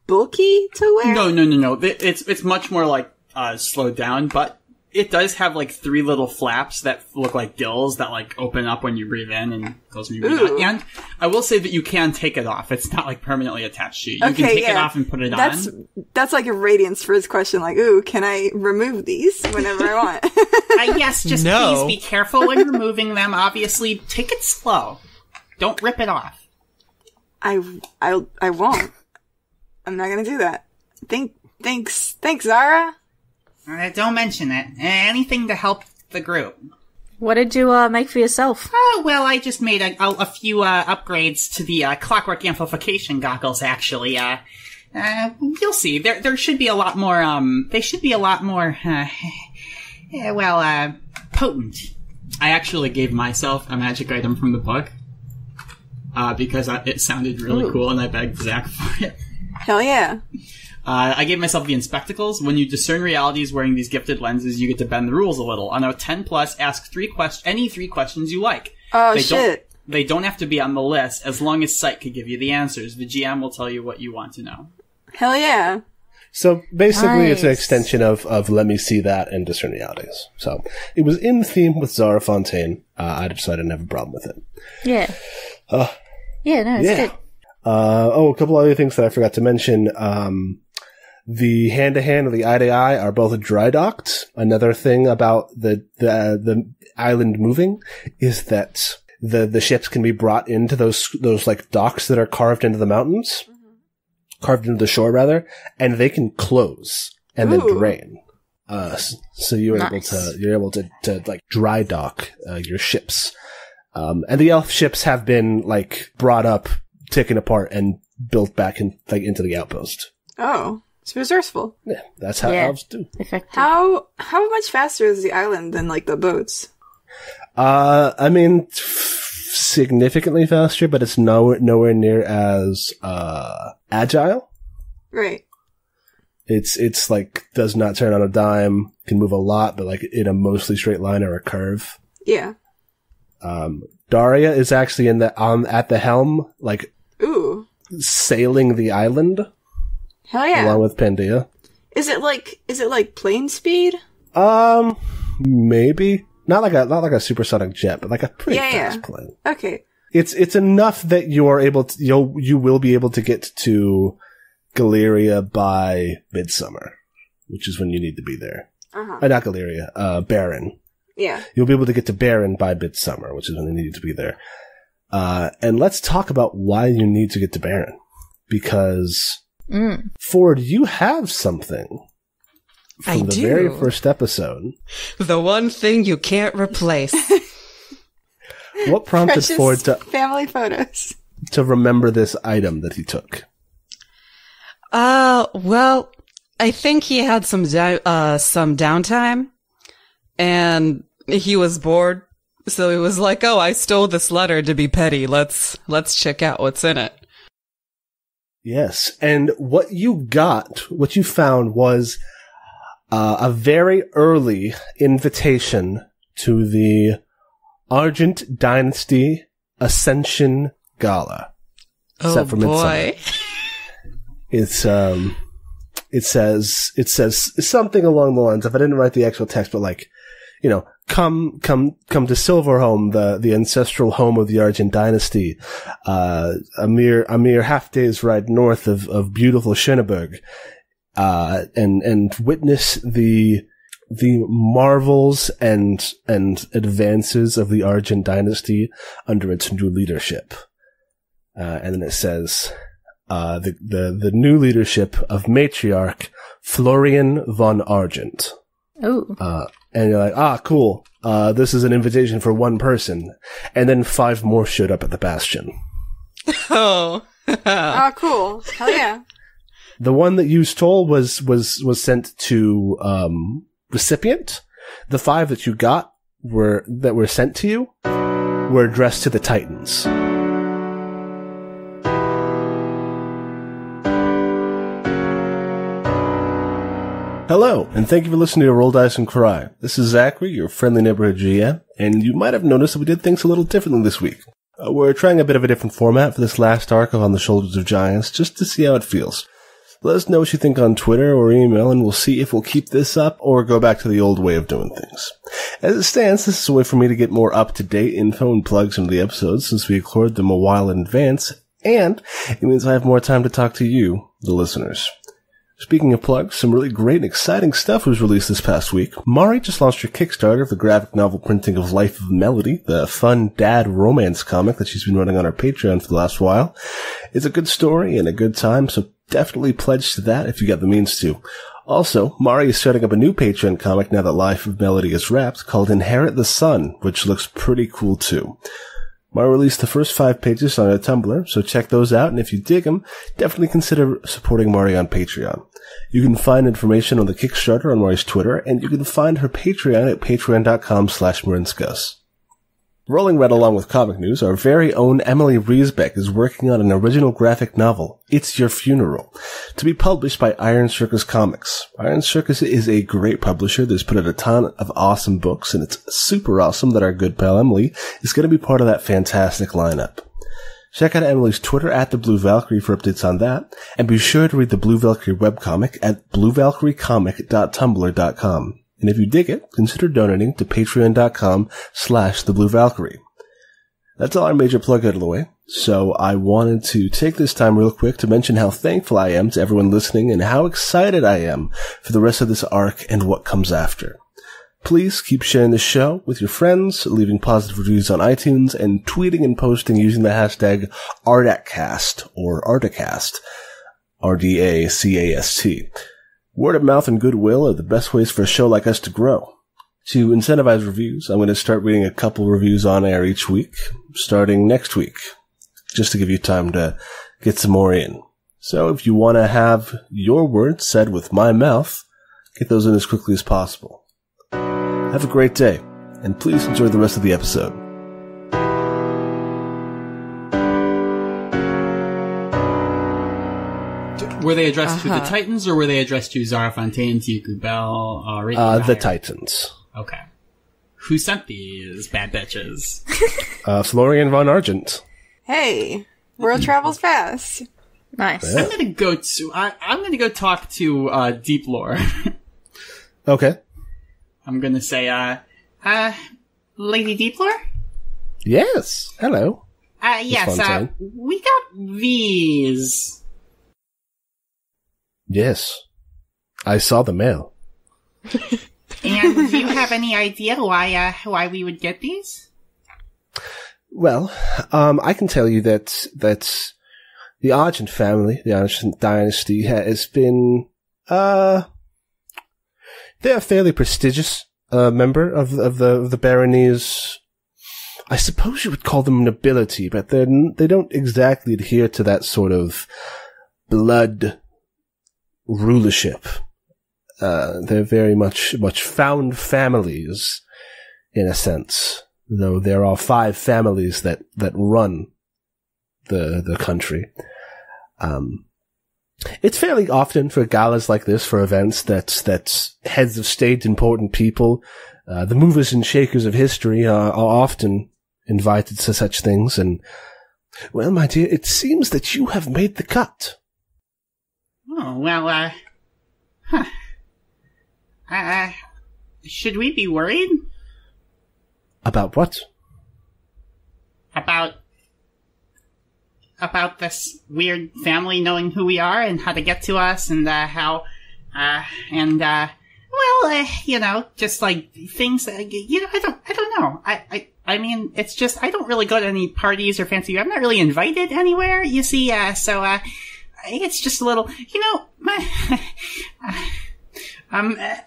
[SPEAKER 2] bulky to wear?
[SPEAKER 6] No. It's much more like slowed down, but it does have like 3 little flaps that look like gills that like open up when you breathe in and close when you breathe out. And I will say that you can take it off. It's not like permanently attached to you. You can take it off and put it on.
[SPEAKER 2] That's like a radiance for his question. Like, ooh, can I remove these whenever I want?
[SPEAKER 6] Yes, just please be careful when removing them. Obviously, take it slow. Don't rip it off.
[SPEAKER 2] I won't. I'm not gonna do that. Thanks, Zara.
[SPEAKER 6] Don't mention it. Anything to help the group.
[SPEAKER 3] What did you make for yourself?
[SPEAKER 6] Oh, well, I just made a few upgrades to the clockwork amplification goggles, actually. You'll see. There should be a lot more, they should be a lot more, potent. I actually gave myself a magic item from the book, because it sounded really cool and I begged Zach for it.
[SPEAKER 2] Hell yeah.
[SPEAKER 6] I gave myself the Inspectacles. When you discern realities wearing these gifted lenses, you get to bend the rules a little. On a 10+, ask any 3 questions you like.
[SPEAKER 2] Oh, shit.
[SPEAKER 6] They don't have to be on the list, as long as Sight could give you the answers. The GM will tell you what you want to know.
[SPEAKER 2] Hell yeah.
[SPEAKER 1] So basically
[SPEAKER 3] Nice.
[SPEAKER 1] It's an extension of Let Me See That and Discern Realities. So it was in theme with Zara Fontaine. I decided I didn't have a problem with it.
[SPEAKER 3] Yeah. Yeah, no, it's good.
[SPEAKER 1] A couple other things that I forgot to mention. The hand-to-hand or the eye-to-eye are both dry docked. Another thing about the island moving is that the ships can be brought into those like docks that are carved into the mountains, carved into the shore rather, and they can close and then drain. So you're able to like dry dock your ships. And the elf ships have been like brought up, taken apart, and built back into the outpost.
[SPEAKER 2] Oh. It's resourceful.
[SPEAKER 1] Yeah, that's how elves do.
[SPEAKER 3] Effective.
[SPEAKER 2] How much faster is the island than like the boats?
[SPEAKER 1] I mean, significantly faster, but it's nowhere near as agile.
[SPEAKER 2] Right.
[SPEAKER 1] It's like does not turn on a dime, can move a lot, but like in a mostly straight line or a curve.
[SPEAKER 2] Yeah.
[SPEAKER 1] Daria is actually at the helm, like
[SPEAKER 2] ooh,
[SPEAKER 1] sailing the island
[SPEAKER 2] Hell yeah.
[SPEAKER 1] along with Pandia.
[SPEAKER 2] Is it like plane speed?
[SPEAKER 1] Maybe not like a supersonic jet, but like a pretty fast plane.
[SPEAKER 2] Okay.
[SPEAKER 1] It's enough that you are able to you will be able to get to Galeria by midsummer, which is when you need to be there. Not Galeria, Baron.
[SPEAKER 2] Yeah.
[SPEAKER 1] You'll be able to get to Baron by midsummer, which is when you need to be there. And let's talk about why you need to get to Baron, because Ford, you have something. From the very first episode.
[SPEAKER 5] The one thing you can't replace.
[SPEAKER 1] What prompted
[SPEAKER 2] Precious
[SPEAKER 1] Ford
[SPEAKER 2] family photos
[SPEAKER 1] to remember this item that he took?
[SPEAKER 5] Well, I think he had some downtime, and he was bored, so he was like, "Oh, I stole this letter to be petty. Let's check out what's in it."
[SPEAKER 1] Yes, and what you found was a very early invitation to the Argent Dynasty Ascension Gala.
[SPEAKER 5] Oh boy!
[SPEAKER 1] It says something along the lines of, I didn't write the actual text, but like, you know, come to Silverhome, the ancestral home of the Argent Dynasty, a mere half day's ride north of beautiful Schöneberg. And witness the marvels and advances of the Argent Dynasty under its new leadership. And then it says, the new leadership of Matriarch Florian von Argent.
[SPEAKER 3] Oh.
[SPEAKER 1] And you're like, cool. This is an invitation for one person. And then 5 more showed up at the Bastion.
[SPEAKER 5] Oh.
[SPEAKER 2] Cool. Hell yeah.
[SPEAKER 1] The one that you stole was sent to recipient. The 5 that you got were sent to you were addressed to the Titans. Hello, and thank you for listening to Roll Dice and Cry. This is Zachary, your friendly neighborhood GM, and you might have noticed that we did things a little differently this week. We're trying a bit of a different format for this last arc of On the Shoulders of Giants, just to see how it feels. Let us know what you think on Twitter or email, and we'll see if we'll keep this up or go back to the old way of doing things. As it stands, this is a way for me to get more up-to-date info and plugs into the episodes since we recorded them a while in advance, and it means I have more time to talk to you, the listeners. Speaking of plugs, some really great and exciting stuff was released this past week. Mari just launched her Kickstarter of the graphic novel printing of Life of Melody, the fun dad romance comic that she's been running on her Patreon for the last while. It's a good story and a good time, so definitely pledge to that if you got the means to. Also, Mari is starting up a new Patreon comic now that Life of Melody is wrapped, called Inherit the Sun, which looks pretty cool too. Mari released the first 5 pages on her Tumblr, so check those out, and if you dig them, definitely consider supporting Mari on Patreon. You can find information on the Kickstarter on Mari's Twitter, and you can find her Patreon at patreon.com/marinskus. Rolling right along with comic news, our very own Emily Riesbeck is working on an original graphic novel, It's Your Funeral, to be published by Iron Circus Comics. Iron Circus is a great publisher that's put out a ton of awesome books, and it's super awesome that our good pal Emily is going to be part of that fantastic lineup. Check out Emily's Twitter at the Blue Valkyrie for updates on that, and be sure to read the Blue Valkyrie webcomic at bluevalkyriecomic.tumblr.com. And if you dig it, consider donating to patreon.com/thebluevalkyrie. That's all our major plug out of the way. So I wanted to take this time real quick to mention how thankful I am to everyone listening and how excited I am for the rest of this arc and what comes after. Please keep sharing the show with your friends, leaving positive reviews on iTunes, and tweeting and posting using the hashtag ARDACast or Articast, RDACAST. Word of mouth and goodwill are the best ways for a show like us to grow. To incentivize reviews, I'm going to start reading a couple reviews on air each week, starting next week, just to give you time to get some more in. So if you want to have your words said with my mouth, get those in as quickly as possible. Have a great day, and please enjoy the rest of the episode.
[SPEAKER 4] Were they addressed to the Titans, or were they addressed to Zara Fontaine, Tiku Bell,
[SPEAKER 1] the Titans.
[SPEAKER 4] Okay. Who sent these bad bitches?
[SPEAKER 1] Florian von Argent.
[SPEAKER 2] Hey, world travels fast.
[SPEAKER 3] Nice.
[SPEAKER 1] Yeah.
[SPEAKER 4] I'm gonna go talk to Deep Lore.
[SPEAKER 1] Okay.
[SPEAKER 4] I'm gonna say, Lady Deep Lore?
[SPEAKER 1] Yes. Hello.
[SPEAKER 4] Yes,
[SPEAKER 1] Fontaine.
[SPEAKER 4] we got these.
[SPEAKER 1] Yes. I saw the mail.
[SPEAKER 6] And do you have any idea why we would get these?
[SPEAKER 1] Well, I can tell you that the Argent family, the Argent dynasty, has been, they're a fairly prestigious, member of the baronies. I suppose you would call them nobility, but they don't exactly adhere to that sort of blood rulership. They're very much found families, in a sense, though there are 5 families that run the country. It's fairly often for galas like this, for events that's heads of state, important people, the movers and shakers of history are often invited to such things, and, well, my dear, it seems that you have made the cut.
[SPEAKER 6] Oh, well, should we be worried?
[SPEAKER 1] About what?
[SPEAKER 6] About this weird family knowing who we are and how to get to us and, just like things that, I don't know. I mean, it's just, I don't really go to any parties or fancy, I'm not really invited anywhere, you see, it's just a little,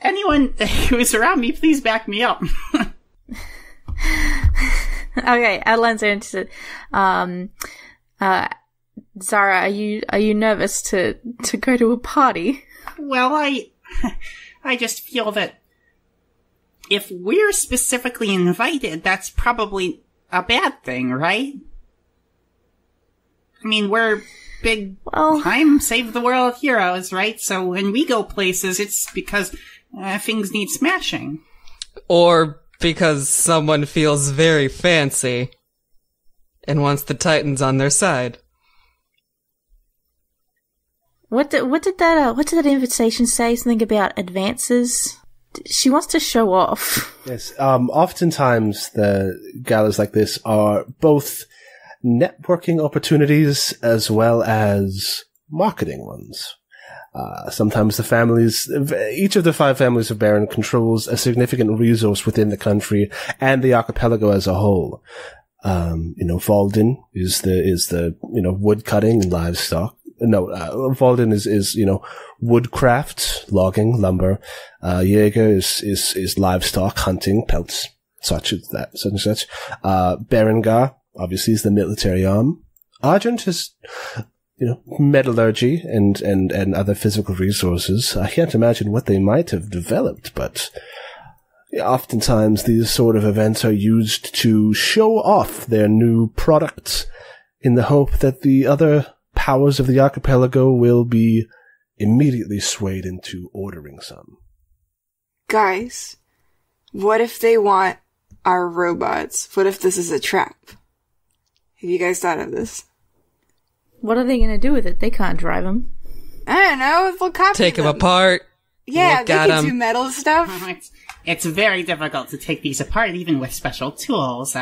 [SPEAKER 6] anyone who's around me, please back me up.
[SPEAKER 3] Okay, Adeline's interested. Zara, are you nervous to go to a party?
[SPEAKER 6] Well, I just feel that if we're specifically invited, that's probably a bad thing, right? I mean, we're big time save the world heroes, right? So when we go places, it's because things need smashing.
[SPEAKER 5] Or because someone feels very fancy and wants the Titans on their side.
[SPEAKER 3] What did that invitation say? Something about advances? She wants to show off.
[SPEAKER 1] Yes. Oftentimes the galas like this are both networking opportunities as well as marketing ones. Sometimes the families, each of the 5 families of Baron controls a significant resource within the country and the archipelago as a whole. Valden is the wood cutting and livestock. No, Valden is woodcraft, logging, lumber. Jaeger is livestock, hunting, pelts, such and such. Berengar, obviously, is the military arm. Argent is, metallurgy and other physical resources. I can't imagine what they might have developed, but oftentimes these sort of events are used to show off their new products in the hope that the other powers of the archipelago will be immediately swayed into ordering some.
[SPEAKER 2] Guys, what if they want our robots? What if this is a trap? Have you guys thought of this?
[SPEAKER 3] What are they going to do with it? They can't drive them.
[SPEAKER 2] I don't know. They'll copy
[SPEAKER 5] Take them apart.
[SPEAKER 2] Yeah,
[SPEAKER 5] look
[SPEAKER 2] they
[SPEAKER 5] at
[SPEAKER 2] can
[SPEAKER 5] 'em.
[SPEAKER 2] do metal stuff.
[SPEAKER 6] It's very difficult to take these apart, even with special tools.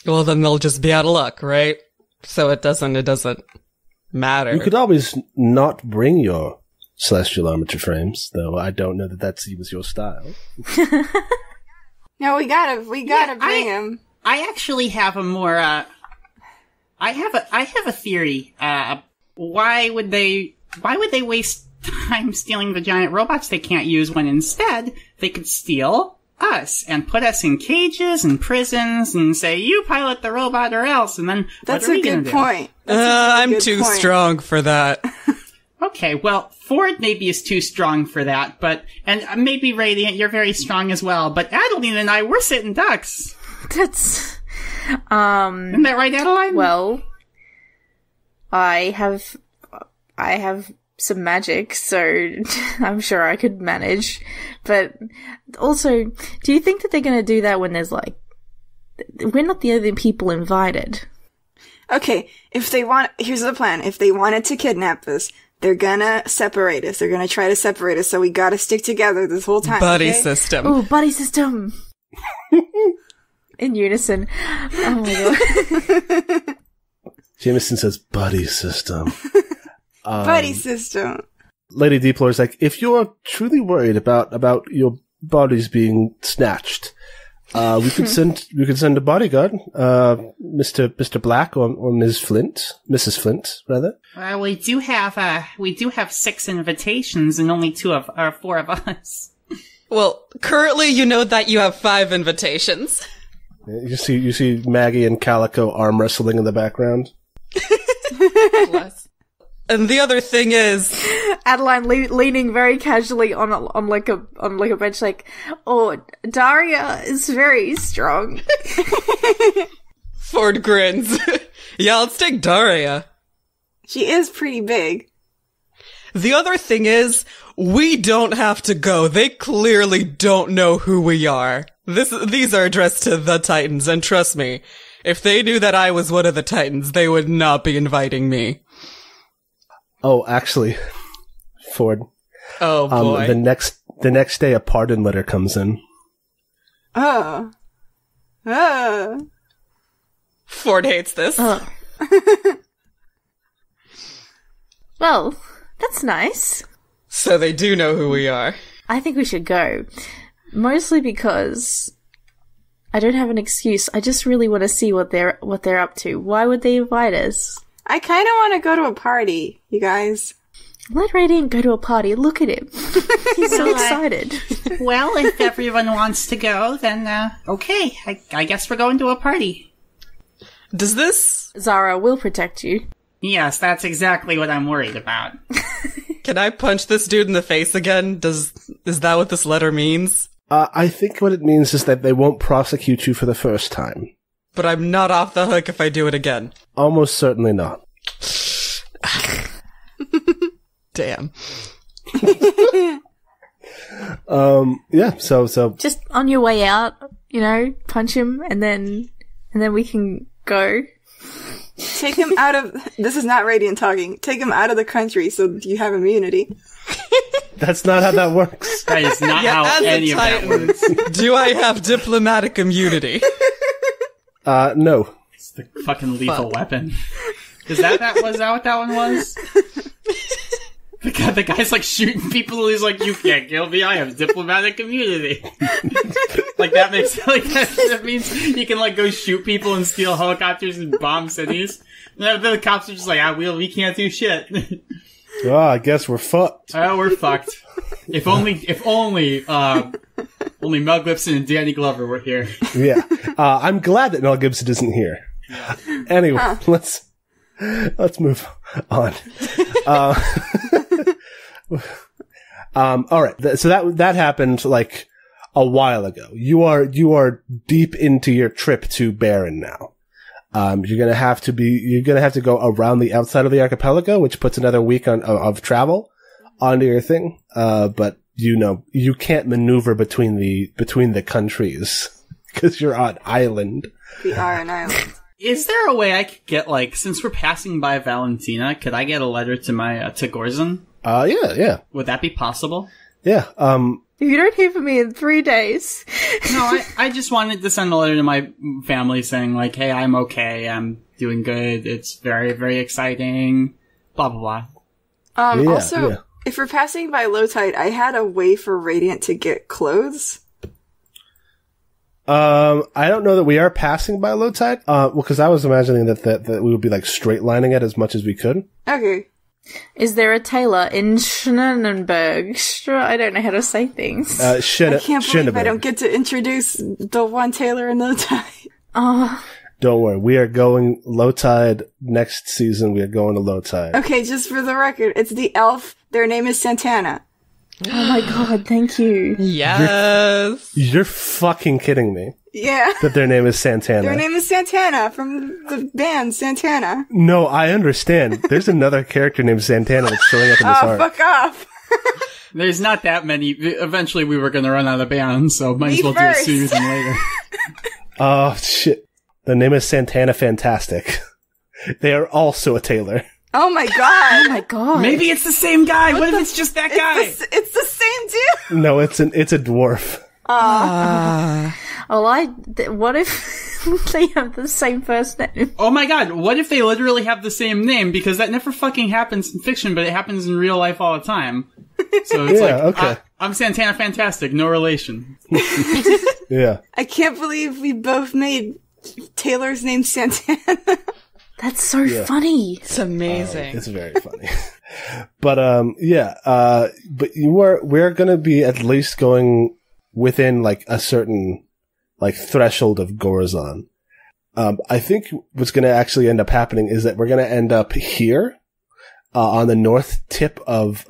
[SPEAKER 5] Well, then they'll just be out of luck, right? So it doesn't matter.
[SPEAKER 1] You could always not bring your celestial armature frames, though I don't know that seems your style.
[SPEAKER 2] No, we gotta bring him.
[SPEAKER 6] I actually have a more, I have a theory. Why would they waste time stealing the giant robots they can't use when instead they could steal us and put us in cages and prisons and say, you pilot the robot or else, and then
[SPEAKER 2] That's
[SPEAKER 6] what are
[SPEAKER 2] a
[SPEAKER 6] we gonna
[SPEAKER 2] good
[SPEAKER 6] do?
[SPEAKER 2] point.
[SPEAKER 5] I'm too strong for that.
[SPEAKER 6] Okay, well, Ford maybe is too strong for that, and maybe Radiant, you're very strong as well, but Adeline and I, we're sitting ducks.
[SPEAKER 3] That's,
[SPEAKER 6] Isn't that right, Adeline?
[SPEAKER 3] well, I have some magic, so I'm sure I could manage. But also, do you think that they're going to do that when there's we're not the only people invited?
[SPEAKER 2] Okay, here's the plan. If they wanted to kidnap us, they're gonna separate us. They're gonna try to separate us, so we gotta stick together this whole time.
[SPEAKER 5] Buddy
[SPEAKER 2] okay?
[SPEAKER 5] system.
[SPEAKER 3] Ooh, buddy system. In unison. Oh my god.
[SPEAKER 1] Jameson says, buddy system.
[SPEAKER 2] Buddy system.
[SPEAKER 1] Lady Deeplore's like, if you're truly worried about your bodies being snatched, we could send a bodyguard, Mr. Black or Mrs. Flint, rather.
[SPEAKER 6] Well, we do have 6 invitations and only 4 of us.
[SPEAKER 5] Well, currently you know that you have 5 invitations.
[SPEAKER 1] You see Maggie and Calico arm wrestling in the background.
[SPEAKER 5] Bless. And the other thing is,
[SPEAKER 3] Adeline leaning very casually on a bench, like, oh, Daria is very strong.
[SPEAKER 5] Ford grins. Yeah, let's take Daria.
[SPEAKER 2] She is pretty big.
[SPEAKER 5] The other thing is, we don't have to go. They clearly don't know who we are. These are addressed to the Titans, and trust me, if they knew that I was one of the Titans, they would not be inviting me.
[SPEAKER 1] Oh, actually, Ford.
[SPEAKER 5] Oh boy.
[SPEAKER 1] The next day, a pardon letter comes in.
[SPEAKER 2] Oh.
[SPEAKER 5] Ford hates this.
[SPEAKER 3] Well, that's nice.
[SPEAKER 5] So they do know who we are.
[SPEAKER 3] I think we should go. Mostly because I don't have an excuse. I just really want to see what they're up to. Why would they invite us?
[SPEAKER 2] I kind of want to go to a party, you guys.
[SPEAKER 3] Let Radiant go to a party. Look at him. He's so excited.
[SPEAKER 6] Well, if everyone wants to go, then, okay. I guess we're going to a party.
[SPEAKER 5] Does this...
[SPEAKER 3] Zara will protect you.
[SPEAKER 6] Yes, that's exactly what I'm worried about.
[SPEAKER 5] Can I punch this dude in the face again? Is that what this letter means?
[SPEAKER 1] I think what it means is that they won't prosecute you for the first time.
[SPEAKER 5] But I'm not off the hook if I do it again.
[SPEAKER 1] Almost certainly not.
[SPEAKER 5] Damn.
[SPEAKER 1] Yeah, so
[SPEAKER 3] Just on your way out, punch him and then we can go.
[SPEAKER 2] Take him out of... This is not Radiant talking. Take him out of the country so you have immunity.
[SPEAKER 1] that's not how that works.
[SPEAKER 4] That is not how any of that works.
[SPEAKER 5] Do I have diplomatic immunity?
[SPEAKER 1] No.
[SPEAKER 4] It's the fucking lethal weapon. Was that what that one was? The guy's like shooting people. He's like, "You can't kill me. I have diplomatic immunity." Like that means you can like go shoot people and steal helicopters and bomb cities. And then the cops are just like, we can't do shit."
[SPEAKER 1] Oh, I guess we're fucked.
[SPEAKER 4] Oh, we're fucked. If only Mel Gibson and Danny Glover were here.
[SPEAKER 1] Yeah. I'm glad that Mel Gibson isn't here. Yeah. Anyway, let's move on. All right. So that happened like a while ago. You are deep into your trip to Barren now. You're gonna have to go around the outside of the archipelago, which puts another week of travel onto your thing. But you can't maneuver between the countries because you're on island.
[SPEAKER 2] We are an island.
[SPEAKER 4] Is there a way I could get, like, since we're passing by Valentina, could I get a letter to my, to Gorzon?
[SPEAKER 1] Yeah.
[SPEAKER 4] Would that be possible?
[SPEAKER 1] Yeah,
[SPEAKER 3] If you don't hear from me in 3 days.
[SPEAKER 4] No, I just wanted to send a letter to my family saying, like, hey, I'm okay, I'm doing good, it's very, very exciting, blah, blah, blah.
[SPEAKER 2] If we're passing by low tide, I had a way for Radiant to get clothes.
[SPEAKER 1] I don't know that we are passing by low tide. Because I was imagining that we would be like straight lining it as much as we could.
[SPEAKER 2] Okay.
[SPEAKER 3] Is there a tailor in Schnennenberg? I don't know how to say things.
[SPEAKER 2] I can't believe I don't get to introduce the one tailor in low tide.
[SPEAKER 3] Oh.
[SPEAKER 1] Don't worry, we are going low tide next season. We are going to low tide.
[SPEAKER 2] Okay, just for the record, it's the elf. Their name is Santana.
[SPEAKER 3] Oh my god, thank you.
[SPEAKER 5] Yes.
[SPEAKER 1] You're fucking kidding me.
[SPEAKER 2] Yeah.
[SPEAKER 1] That their name is Santana.
[SPEAKER 2] Their name is Santana from the band Santana.
[SPEAKER 1] No, I understand. There's another character named Santana that's showing up in this art.
[SPEAKER 2] Fuck off.
[SPEAKER 4] There's not that many. Eventually we were going to run out of bands, so might as well do it sooner than later.
[SPEAKER 1] Oh, shit. The name is Santana Fantastic. They are also a tailor.
[SPEAKER 2] Oh my god.
[SPEAKER 3] Oh my god.
[SPEAKER 4] Maybe it's the same guy. What if it's just that guy?
[SPEAKER 2] It's the same dude.
[SPEAKER 1] No, it's a dwarf.
[SPEAKER 3] What if they have the same first name?
[SPEAKER 4] Oh my god, what if they literally have the same name? Because that never fucking happens in fiction, but it happens in real life all the time. So it's
[SPEAKER 1] okay.
[SPEAKER 4] I'm Santana Fantastic, no relation.
[SPEAKER 1] Yeah.
[SPEAKER 2] I can't believe we both made Taylor's name Santana.
[SPEAKER 3] That's so funny.
[SPEAKER 5] It's amazing.
[SPEAKER 1] It's very funny. But but we're gonna be at least going within like a certain like threshold of Gorazon. I think what's gonna actually end up happening is that we're gonna end up here on the north tip of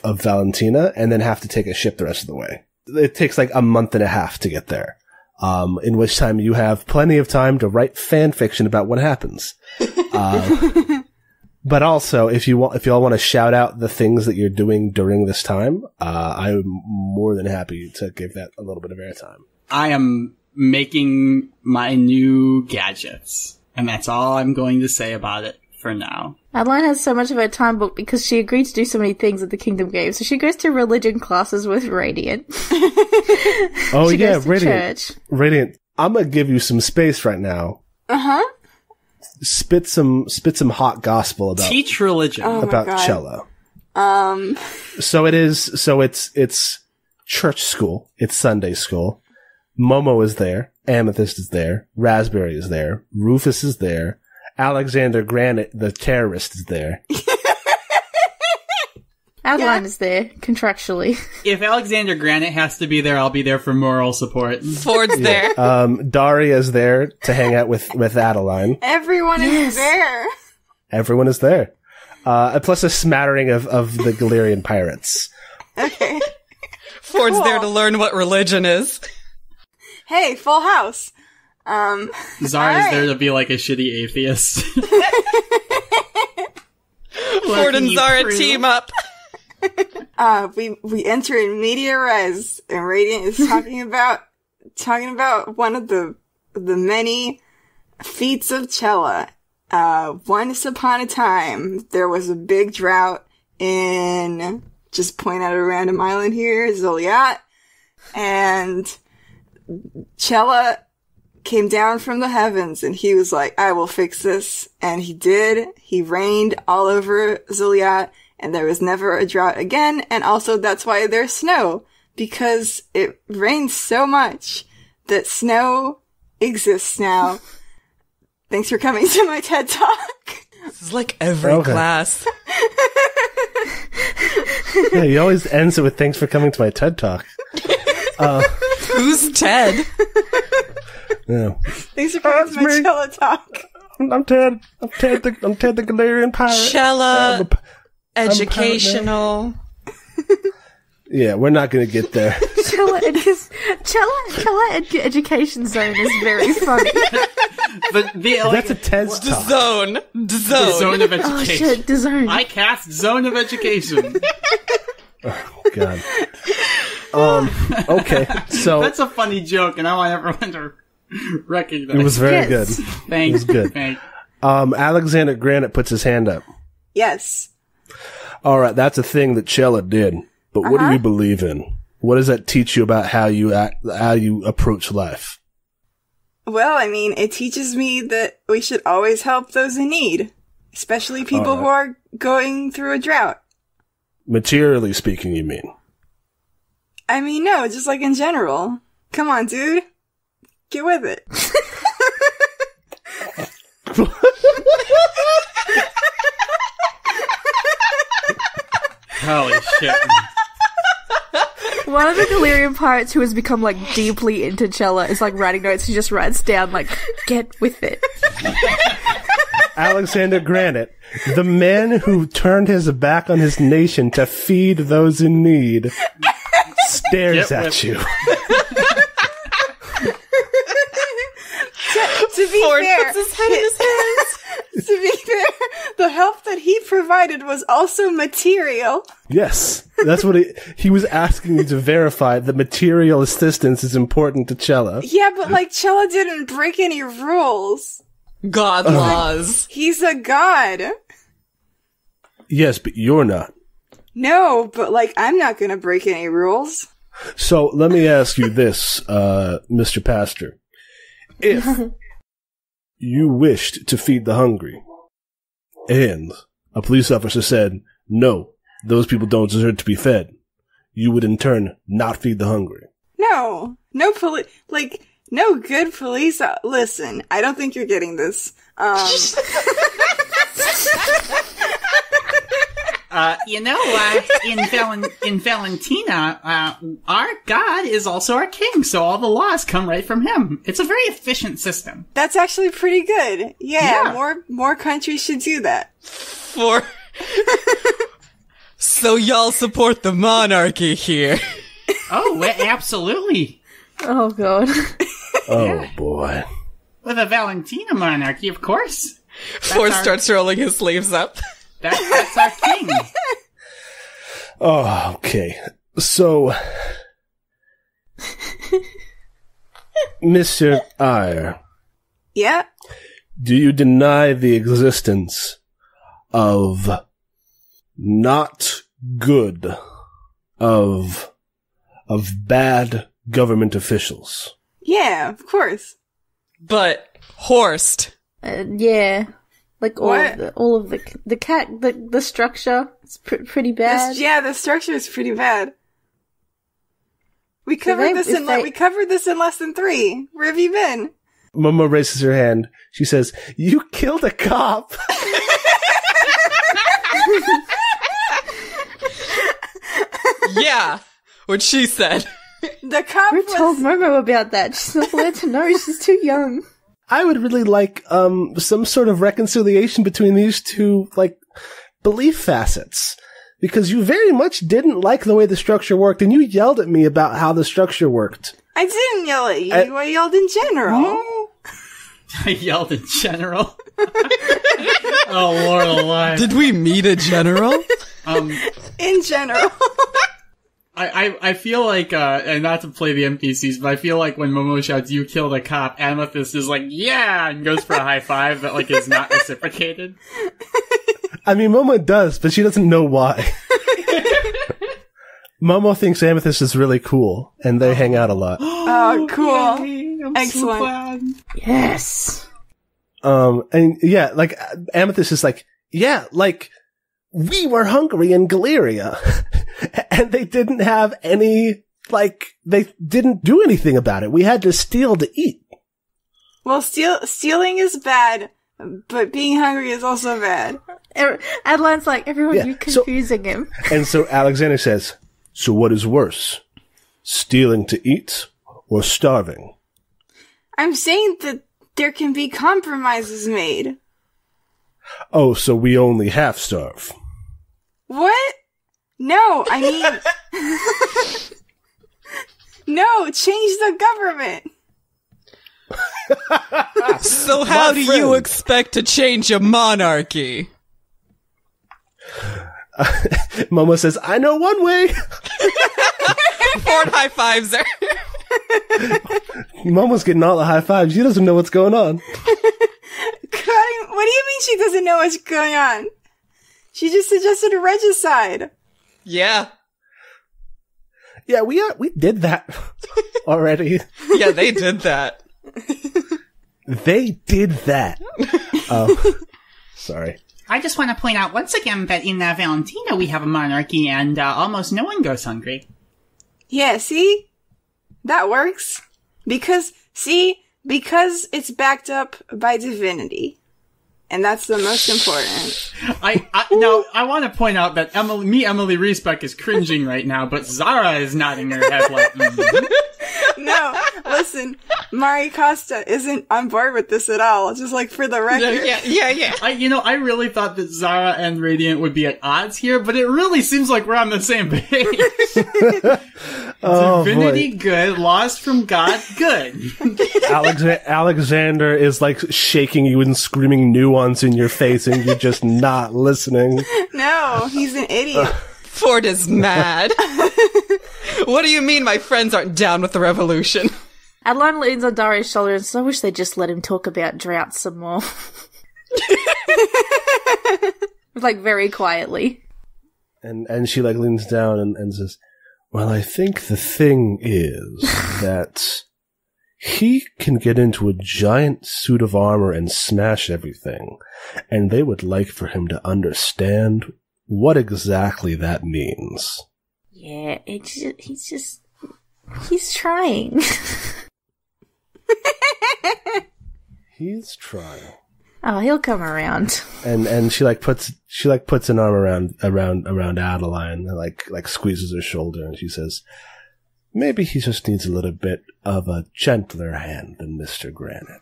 [SPEAKER 1] Valentina, and then have to take a ship the rest of the way. It takes like a month and a half to get there. In which time you have plenty of time to write fan fiction about what happens. But also, if you all want to shout out the things that you're doing during this time, I'm more than happy to give that a little bit of airtime.
[SPEAKER 4] I am making my new gadgets, and that's all I'm going to say about it for now.
[SPEAKER 3] Adeline has so much of her time booked because she agreed to do so many things at the Kingdom Games. So she goes to religion classes with Radiant.
[SPEAKER 1] Oh
[SPEAKER 3] she
[SPEAKER 1] yeah,
[SPEAKER 3] goes to
[SPEAKER 1] Radiant.
[SPEAKER 3] church.
[SPEAKER 1] Radiant. I'm gonna give you some space right now.
[SPEAKER 2] Uh-huh.
[SPEAKER 1] Spit some hot gospel about
[SPEAKER 4] Teach religion.
[SPEAKER 1] about
[SPEAKER 2] God.
[SPEAKER 1] Tzela. So it's church school. It's Sunday school. Momo is there. Amethyst is there. Raspberry is there. Rufus is there. Alexander Granite, the terrorist, is there.
[SPEAKER 3] Adeline is there, contractually.
[SPEAKER 4] If Alexander Granite has to be there, I'll be there for moral support.
[SPEAKER 5] Ford's there.
[SPEAKER 1] Daria is there to hang out with Adeline.
[SPEAKER 2] Everyone is there.
[SPEAKER 1] Everyone is there. Plus a smattering of the Galerian pirates.
[SPEAKER 2] Okay.
[SPEAKER 5] Ford's there to learn what religion is.
[SPEAKER 2] Hey, full house.
[SPEAKER 4] Zara's there to be like a shitty atheist.
[SPEAKER 5] Ford and Zara team up.
[SPEAKER 2] We enter in media res, and Radiant is talking about one of the many feats of Tzela. Once upon a time, there was a big drought in, just point out a random island here, Zoliat, and Tzela came down from the heavens, and he was like, I will fix this. And he did. He rained all over Zoliat, and there was never a drought again. And also that's why there's snow, because it rains so much that snow exists now. Thanks for coming to my TED Talk.
[SPEAKER 5] This is like every class.
[SPEAKER 1] Yeah, he always ends it with thanks for coming to my TED Talk.
[SPEAKER 5] Who's Ted?
[SPEAKER 1] Yeah.
[SPEAKER 2] Thanks for coming to my Tzela Talk.
[SPEAKER 1] I'm Ted. I'm Ted the Galerian pirate.
[SPEAKER 5] Tzela, educational.
[SPEAKER 1] Yeah, we're not going to get there.
[SPEAKER 3] Tzela Education Zone is very funny.
[SPEAKER 4] But
[SPEAKER 1] That's a TED's talk.
[SPEAKER 5] Zone.
[SPEAKER 4] the zone of
[SPEAKER 3] Oh
[SPEAKER 4] education.
[SPEAKER 3] shit, the zone.
[SPEAKER 4] I cast Zone of Education.
[SPEAKER 1] God. Okay, so
[SPEAKER 4] That's a funny joke, and I want everyone to recognize
[SPEAKER 1] it was very
[SPEAKER 3] Yes.
[SPEAKER 1] good.
[SPEAKER 4] Thanks.
[SPEAKER 1] It was good.
[SPEAKER 4] Thanks.
[SPEAKER 1] Alexander Granite puts his hand up.
[SPEAKER 2] Yes.
[SPEAKER 1] All right, that's a thing that Tzela did. But what do you believe in? What does that teach you about how you approach life?
[SPEAKER 2] Well, I mean, it teaches me that we should always help those in need, especially people who are going through a drought.
[SPEAKER 1] Materially speaking, you mean?
[SPEAKER 2] I mean, no, just like in general. Come on, dude. Get with it.
[SPEAKER 4] Holy shit.
[SPEAKER 3] One of the Galerian pirates who has become like deeply into Tzela is like writing notes. He just writes down like, get with it.
[SPEAKER 1] Alexander Granite, the man who turned his back on his nation to feed those in need, stares at you.
[SPEAKER 2] To be
[SPEAKER 5] Ford
[SPEAKER 2] fair,
[SPEAKER 5] puts his head in his hands.
[SPEAKER 2] to be fair, the help that he provided was also material.
[SPEAKER 1] Yes, that's what he was asking you to verify that material assistance is important to Tzela.
[SPEAKER 2] Yeah, but like Tzela didn't break any rules.
[SPEAKER 5] God laws.
[SPEAKER 2] He's a god.
[SPEAKER 1] Yes, but you're not.
[SPEAKER 2] No, but, like, I'm not gonna break any rules.
[SPEAKER 1] So let me ask you this, Mr. Pastor. If you wished to feed the hungry, and a police officer said, no, those people don't deserve to be fed, you would in turn not feed the hungry.
[SPEAKER 2] No good police. Listen, I don't think you're getting this.
[SPEAKER 6] In Valentina, our god is also our king, so all the laws come right from him. It's a very efficient system.
[SPEAKER 2] That's actually pretty good. Yeah. More countries should do that.
[SPEAKER 5] So y'all support the monarchy here.
[SPEAKER 6] Oh, absolutely.
[SPEAKER 3] Oh, God.
[SPEAKER 1] Oh, boy.
[SPEAKER 6] With a Valentina monarchy, of course.
[SPEAKER 5] Ford starts rolling his sleeves up.
[SPEAKER 6] That's our king.
[SPEAKER 1] Oh, okay. So, Mr. Eyre.
[SPEAKER 2] Yeah?
[SPEAKER 1] Do you deny the existence of not good, of bad government officials?
[SPEAKER 2] Yeah, of course.
[SPEAKER 5] But Horst.
[SPEAKER 3] Yeah. Like all of the cat, the structure is pretty bad.
[SPEAKER 2] The structure is pretty bad. We covered this in less than 3. Where have you been?
[SPEAKER 1] Momo raises her hand. She says, "You killed a cop."
[SPEAKER 5] Yeah, what she said.
[SPEAKER 2] The cop
[SPEAKER 3] Who told Momo about that? She's not allowed to know. She's too young.
[SPEAKER 1] I would really like some sort of reconciliation between these two, like, belief facets. Because you very much didn't like the way the structure worked, and you yelled at me about how the structure worked.
[SPEAKER 2] I didn't yell at you. I yelled in general.
[SPEAKER 6] I yelled in general. Oh, Lord alive.
[SPEAKER 5] Did we meet a general?
[SPEAKER 2] In general.
[SPEAKER 4] I feel like, and not to play the NPCs, but I feel like when Momo shouts, "You killed a cop," Amethyst is like, "Yeah!" and goes for a high five that, like, is not reciprocated.
[SPEAKER 1] I mean, Momo does, but she doesn't know why. Momo thinks Amethyst is really cool, and they hang out a lot.
[SPEAKER 2] Oh, cool.
[SPEAKER 6] Yay, I'm
[SPEAKER 2] Excellent.
[SPEAKER 6] so glad.
[SPEAKER 3] Yes.
[SPEAKER 1] And yeah, like, Amethyst is like, yeah, like, we were hungry in Galeria, and they didn't have any, like, they didn't do anything about it. We had to steal to eat.
[SPEAKER 2] Well, stealing is bad, but being hungry is also bad.
[SPEAKER 3] Adeline's like, you're confusing him.
[SPEAKER 1] And so Alexander says, "So what is worse? Stealing to eat or starving?"
[SPEAKER 2] I'm saying that there can be compromises made.
[SPEAKER 1] Oh, so we only half starve.
[SPEAKER 2] What? No, I mean... No, change the government!
[SPEAKER 5] So how do you expect to change a monarchy?
[SPEAKER 1] Momo says, "I know one way."
[SPEAKER 5] Ford high fives her.
[SPEAKER 1] Momo's getting all the high fives. She doesn't know what's going on.
[SPEAKER 2] What do you mean she doesn't know what's going on? She just suggested a regicide.
[SPEAKER 5] Yeah.
[SPEAKER 1] Yeah, we did that already.
[SPEAKER 5] Yeah, they did that.
[SPEAKER 1] They did that. Oh, sorry.
[SPEAKER 6] I just want to point out once again that in Valentina we have a monarchy and almost no one goes hungry.
[SPEAKER 2] Yeah, see? That works. Because it's backed up by divinity. And that's the most important.
[SPEAKER 4] I want to point out that Emily Reesbeck is cringing right now, but Zara is nodding her head like, mm-hmm.
[SPEAKER 2] No, listen, Mari Costa isn't on board with this at all, just like for the record.
[SPEAKER 5] Yeah.
[SPEAKER 4] I really thought that Zara and Radiant would be at odds here, but it really seems like we're on the same page.
[SPEAKER 1] Oh,
[SPEAKER 4] Divinity
[SPEAKER 1] boy.
[SPEAKER 4] Good, lost from God good.
[SPEAKER 1] Alexander is like shaking you and screaming nuance in your face, and you're just not listening.
[SPEAKER 2] No, he's an idiot.
[SPEAKER 5] Ford is mad. What do you mean my friends aren't down with the revolution?
[SPEAKER 3] Adeline leans on Daria's shoulder and says, I wish they'd just let him talk about droughts some more. Like, very quietly.
[SPEAKER 1] And she, like, leans down and says, well, I think the thing is that he can get into a giant suit of armor and smash everything, and they would like for him to understand what exactly that means.
[SPEAKER 3] Yeah, he's trying.
[SPEAKER 1] He's trying.
[SPEAKER 3] Oh, he'll come around.
[SPEAKER 1] And she puts an arm around Adeline and like squeezes her shoulder, and she says, maybe he just needs a little bit of a gentler hand than Mr. Granite.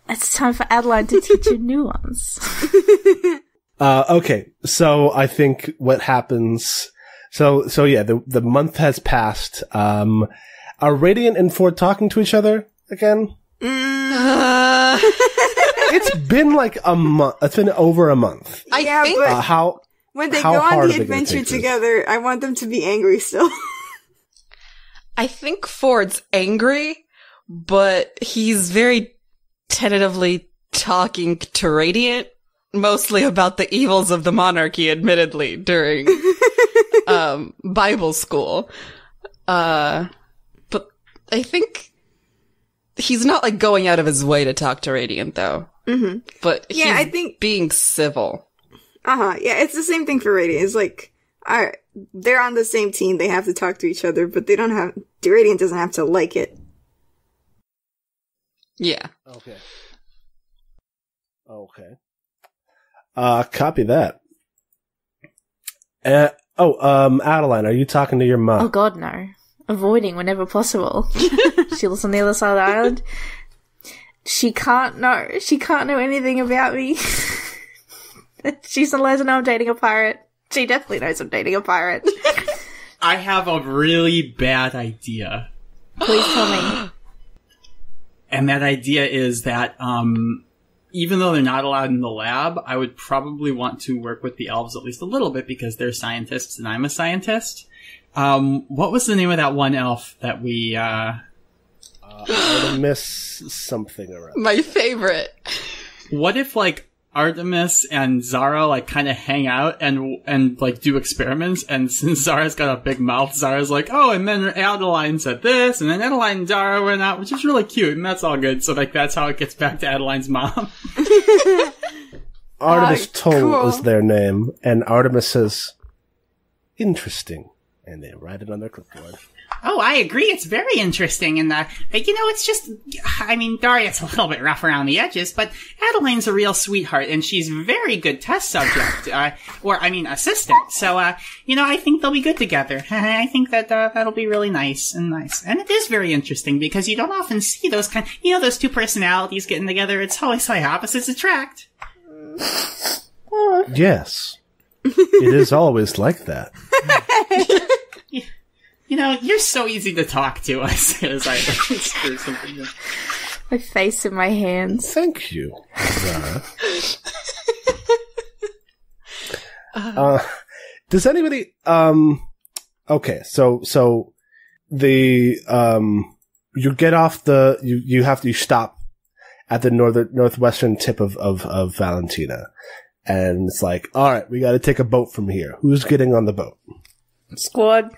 [SPEAKER 3] It's time for Adeline to teach you nuance.
[SPEAKER 1] Okay, so I think what happens. So yeah, the month has passed. Are Radiant and Ford talking to each other again? It's been like a month. It's been over a month.
[SPEAKER 2] Yeah,
[SPEAKER 5] think
[SPEAKER 2] but when they go on the adventure together, I want them to be angry still.
[SPEAKER 5] I think Ford's angry, but he's very tentatively talking to Radiant, mostly about the evils of the monarchy, admittedly, during Bible school. But I think he's not, like, going out of his way to talk to Radiant, though. Mm-hmm. But
[SPEAKER 2] yeah,
[SPEAKER 5] he's
[SPEAKER 2] I think
[SPEAKER 5] being civil.
[SPEAKER 2] Yeah, it's the same thing for Radiant. It's like, they're on the same team. They have to talk to each other, but Radiant doesn't have to like it.
[SPEAKER 5] Yeah.
[SPEAKER 1] Okay. Copy that. Adeline, are you talking to your mom?
[SPEAKER 3] Oh god, no. Avoiding whenever possible. She lives on the other side of the island. She can't know anything about me. She's not allowed to know I'm dating a pirate. She definitely knows I'm dating a pirate.
[SPEAKER 4] I have a really bad idea.
[SPEAKER 3] Please tell me.
[SPEAKER 4] And that idea is that, even though they're not allowed in the lab, I would probably want to work with the elves at least a little bit because they're scientists and I'm a scientist. What was the name of that one elf that we,
[SPEAKER 1] Artemis something around.
[SPEAKER 5] My favorite.
[SPEAKER 4] What if, like, Artemis and Zara, like, kind of hang out and, like, do experiments, and since Zara's got a big mouth, Zara's like, oh, and then Adeline said this, and then Adeline and Zara went out, which is really cute, and that's all good, so, like, that's how it gets back to Adeline's mom.
[SPEAKER 1] Artemis Toll
[SPEAKER 2] cool.
[SPEAKER 1] is their name, and Artemis says, interesting, and they write it on their clipboard.
[SPEAKER 6] Oh, I agree. It's very interesting. And, it's just, I mean, Daria's a little bit rough around the edges, but Adeline's a real sweetheart, and she's a very good test subject, assistant. So, I think they'll be good together. I think that, that'll be really nice. And it is very interesting, because you don't often see those those two personalities getting together. It's always like opposites attract.
[SPEAKER 1] Yes. It is always like that.
[SPEAKER 6] You're so easy to talk to, I say as I screw something.
[SPEAKER 3] My face in my hands.
[SPEAKER 1] Thank you, Zara. Does anybody, okay, so the, you get off you stop at the northwestern tip of Valentina. And it's like, alright, we gotta take a boat from here. Who's getting on the boat?
[SPEAKER 3] Squad.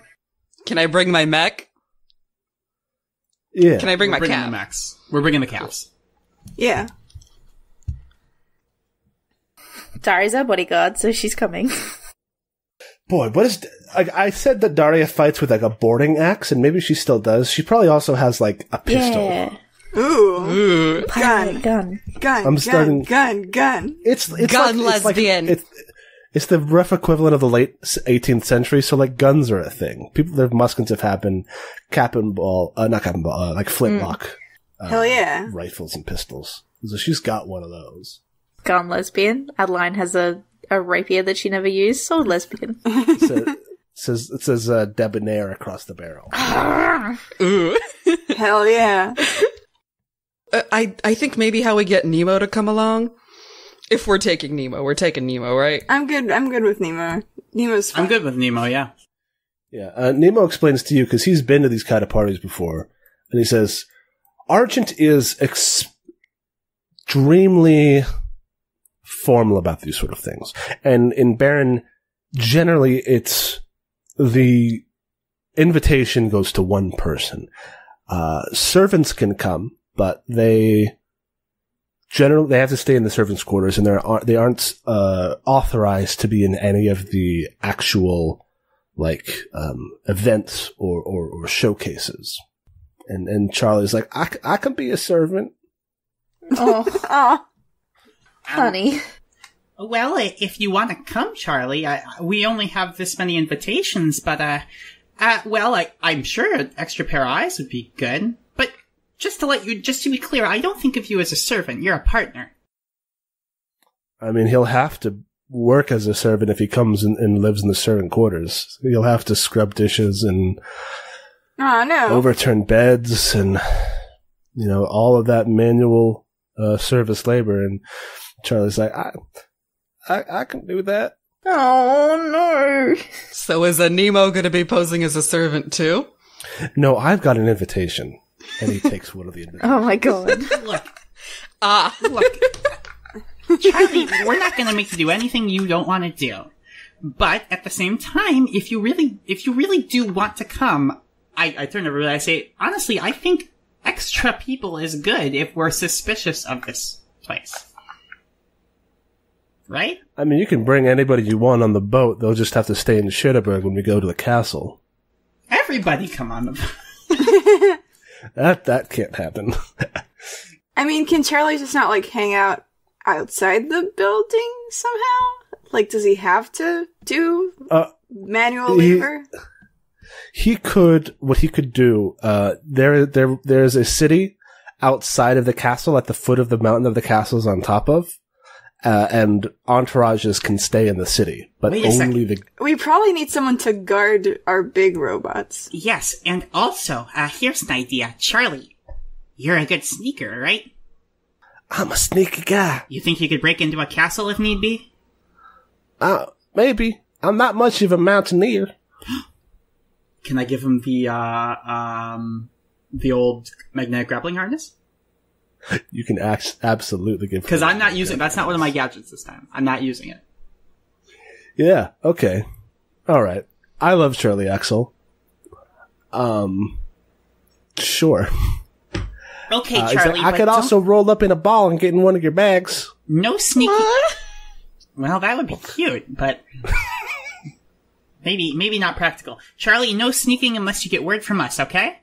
[SPEAKER 5] Can I bring my mech?
[SPEAKER 1] Yeah.
[SPEAKER 5] Can I bring my
[SPEAKER 4] the
[SPEAKER 5] cat?
[SPEAKER 4] mechs. We're bringing the calves.
[SPEAKER 2] Yeah.
[SPEAKER 3] Daria's our bodyguard, so she's coming.
[SPEAKER 1] Boy, what is... I said that Daria fights with, like, a boarding axe, and maybe she still does. She probably also has, like, a pistol.
[SPEAKER 3] Yeah.
[SPEAKER 2] Ooh.
[SPEAKER 3] Gun.
[SPEAKER 2] Gun.
[SPEAKER 1] It's
[SPEAKER 5] Gun
[SPEAKER 1] like,
[SPEAKER 5] lesbian.
[SPEAKER 1] It's the rough equivalent of the late 18th century, so, like, guns are a thing. Their muskets have happened, like flintlock.
[SPEAKER 2] Hell yeah.
[SPEAKER 1] Rifles and pistols. So she's got one of those.
[SPEAKER 3] Gun lesbian. Adeline has a rapier that she never used, so lesbian.
[SPEAKER 1] It says debonair across the barrel.
[SPEAKER 5] Ooh.
[SPEAKER 2] Hell yeah.
[SPEAKER 5] I think maybe how we get Nemo to come along. If we're taking Nemo, right?
[SPEAKER 2] I'm good with Nemo. Nemo's fine.
[SPEAKER 4] I'm good with Nemo, yeah.
[SPEAKER 1] Yeah, Nemo explains to you, because he's been to these kind of parties before, and he says, Argent is extremely formal about these sort of things. And in Baron, generally it's the invitation goes to one person. Servants can come, but they have to stay in the servants' quarters, and they aren't authorized to be in any of the actual events or showcases. And Charlie's like, I can be a servant.
[SPEAKER 3] Oh, honey.
[SPEAKER 6] Well, if you want to come, Charlie, we only have this many invitations, but I'm sure an extra pair of eyes would be good. But just to be clear, I don't think of you as a servant. You're a partner.
[SPEAKER 1] I mean, he'll have to work as a servant if he comes and lives in the servant quarters. He'll have to scrub dishes and overturn beds and, all of that manual service labor. And Charlie's like, I can do that.
[SPEAKER 3] Oh, no.
[SPEAKER 5] So is Nemo going to be posing as a servant too?
[SPEAKER 1] No, I've got an invitation. And he takes one of the invitations.
[SPEAKER 3] Oh my god.
[SPEAKER 6] Look, Charlie, we're not going to make you do anything you don't want to do. But at the same time, if you really do want to come, I turn to Rudy and I say, honestly, I think extra people is good if we're suspicious of this place. Right?
[SPEAKER 1] I mean, you can bring anybody you want on the boat. They'll just have to stay in Schitterberg when we go to the castle.
[SPEAKER 6] Everybody come on the boat.
[SPEAKER 1] That can't happen.
[SPEAKER 2] I mean, can Charlie just not, hang out outside the building somehow? Does he have to do manual labor?
[SPEAKER 1] What he could do, there's a city outside of the castle at the foot of the mountain of the castle's on top of, and entourages can stay in the city, but only
[SPEAKER 2] We probably need someone to guard our big robots.
[SPEAKER 6] Yes, and also, here's an idea. Charlie, you're a good sneaker, right?
[SPEAKER 1] I'm a sneaky guy.
[SPEAKER 6] You think you could break into a castle if need be?
[SPEAKER 1] Maybe. I'm not much of a mountaineer.
[SPEAKER 4] Can I give him the old magnetic grappling harness?
[SPEAKER 1] You can absolutely give.
[SPEAKER 4] Because I'm not using. That's not one of my gadgets this time. I'm not using it.
[SPEAKER 1] Yeah. Okay. All right. I love Charlie Axel. Sure.
[SPEAKER 6] Okay, Charlie.
[SPEAKER 1] I could also roll up in a ball and get in one of your bags.
[SPEAKER 6] No sneaky. Well, that would be cute, but maybe not practical. Charlie, no sneaking unless you get word from us. Okay?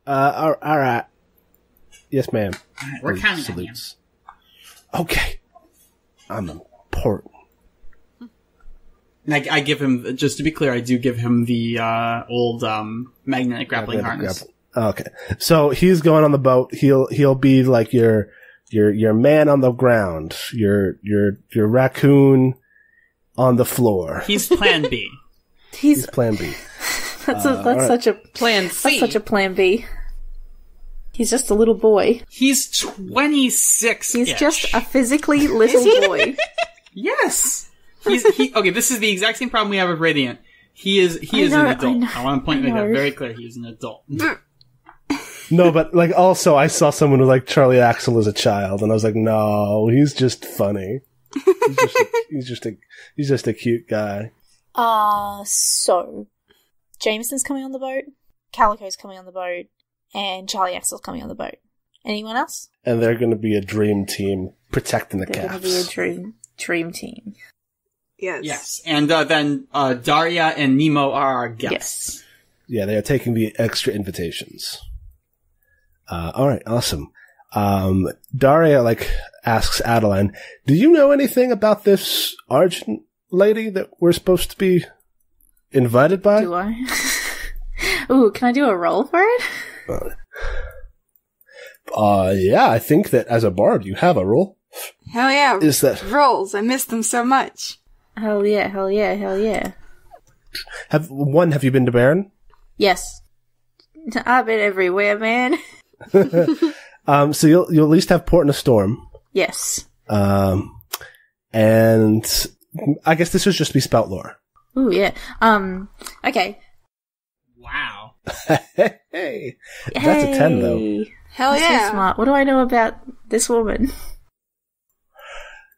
[SPEAKER 1] All right. Yes, ma'am.
[SPEAKER 6] All right, we're counting on you.
[SPEAKER 1] Okay. I'm important.
[SPEAKER 4] I give him, just to be clear, I do give him the old magnetic grappling harness.
[SPEAKER 1] Okay. So he's going on the boat. He'll be like your man on the ground, your raccoon on the floor.
[SPEAKER 4] He's plan B.
[SPEAKER 1] He's plan B.
[SPEAKER 3] That's such a
[SPEAKER 5] plan C.
[SPEAKER 3] That's such a plan B. He's just a little boy.
[SPEAKER 4] He's 26.
[SPEAKER 3] He's just a physically little boy.
[SPEAKER 4] Yes. Okay, this is the exact same problem we have with Radiant. He is an adult. I want to make that very clear. He is an adult.
[SPEAKER 1] No, but also I saw someone who liked Charlie Axel as a child, and I was like, no, he's just funny. He's just a cute guy.
[SPEAKER 3] So Jameson's coming on the boat, Calico's coming on the boat, and Charlie Axel's coming on the boat. Anyone else?
[SPEAKER 1] And they're going to be a dream team protecting the
[SPEAKER 3] They're
[SPEAKER 1] calves.
[SPEAKER 3] going to be a dream team.
[SPEAKER 2] Yes.
[SPEAKER 4] Yes. And then Daria and Nemo are our guests.
[SPEAKER 3] Yes.
[SPEAKER 1] Yeah, they are taking the extra invitations. All right, awesome. Daria asks Adeline, "Do you know anything about this Argent lady that we're supposed to be invited by?"
[SPEAKER 3] Do I? Ooh, can I do a roll for it?
[SPEAKER 1] Yeah, I think that as a bard you have a role.
[SPEAKER 2] Hell yeah.
[SPEAKER 1] Is that
[SPEAKER 2] rolls? I miss them so much.
[SPEAKER 3] Hell yeah, hell yeah, hell yeah.
[SPEAKER 1] Have you been to Baron?
[SPEAKER 3] Yes. I've been everywhere, man.
[SPEAKER 1] So you'll at least have Port in a Storm.
[SPEAKER 3] Yes.
[SPEAKER 1] And I guess this would just be spout lore.
[SPEAKER 3] Ooh, yeah. Okay.
[SPEAKER 6] Wow.
[SPEAKER 1] Hey, that's a 10 though.
[SPEAKER 2] Hell
[SPEAKER 3] That's so
[SPEAKER 2] yeah.
[SPEAKER 3] smart. What do I know about this woman?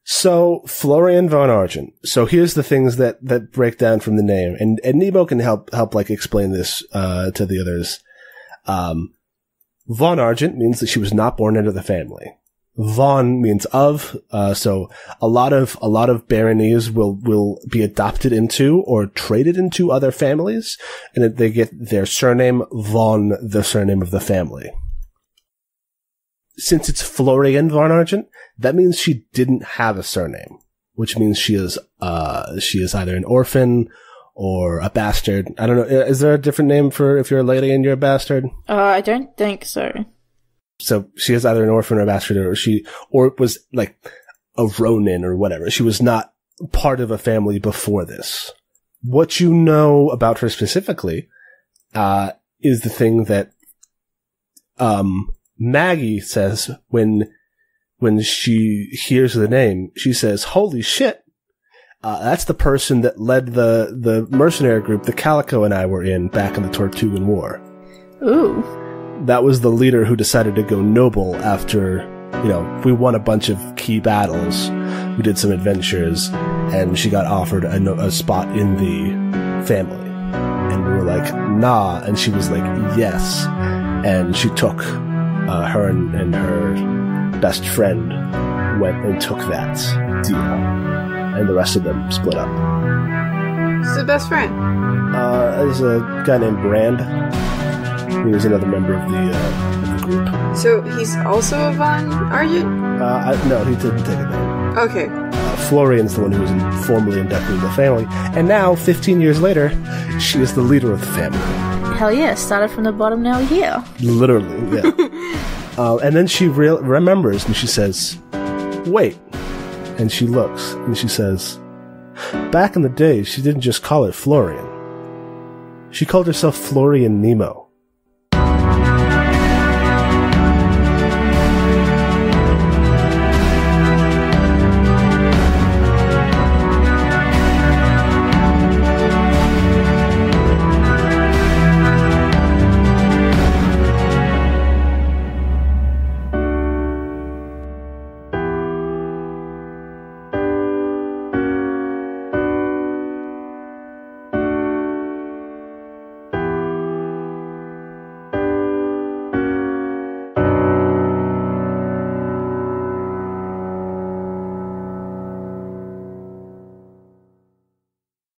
[SPEAKER 1] So, Florian von Argent. So here's the things that break down from the name. And Nemo can help like explain this, to the others. Von Argent means that she was not born into the family. Von means of, so a lot of baronies will be adopted into or traded into other families, and they get their surname von, the surname of the family. Since it's Florian von Argent, that means she didn't have a surname, which means she is either an orphan or a bastard. I don't know. Is there a different name for if you're a lady and you're a bastard?
[SPEAKER 3] I don't think so.
[SPEAKER 1] So she is either an orphan or a bastard, or was like a Ronin or whatever. She was not part of a family before this. What you know about her specifically, is the thing that, Maggie says when she hears the name, she says, "Holy shit. That's the person that led the mercenary group that Calico and I were in back in the Tortugan War."
[SPEAKER 3] Ooh.
[SPEAKER 1] That was the leader who decided to go noble after, we won a bunch of key battles. We did some adventures, and she got offered a spot in the family. And we were like, nah. And she was like, yes. And she took, her and her best friend went and took that deal. And the rest of them split up.
[SPEAKER 2] Who's the best friend?
[SPEAKER 1] There's a guy named Brand. He was another member of the group.
[SPEAKER 2] So he's also a Von Argent?
[SPEAKER 1] No, he didn't take it there.
[SPEAKER 2] Okay.
[SPEAKER 1] Florian's the one who was formally inducted into the family. And now, 15 years later, she is the leader of the family.
[SPEAKER 3] Hell yeah, started from the bottom, now we're here.
[SPEAKER 1] Literally, yeah. And then she remembers and she says, wait. And she looks and she says, back in the day, she didn't just call it Florian. She called herself Florian Nemo.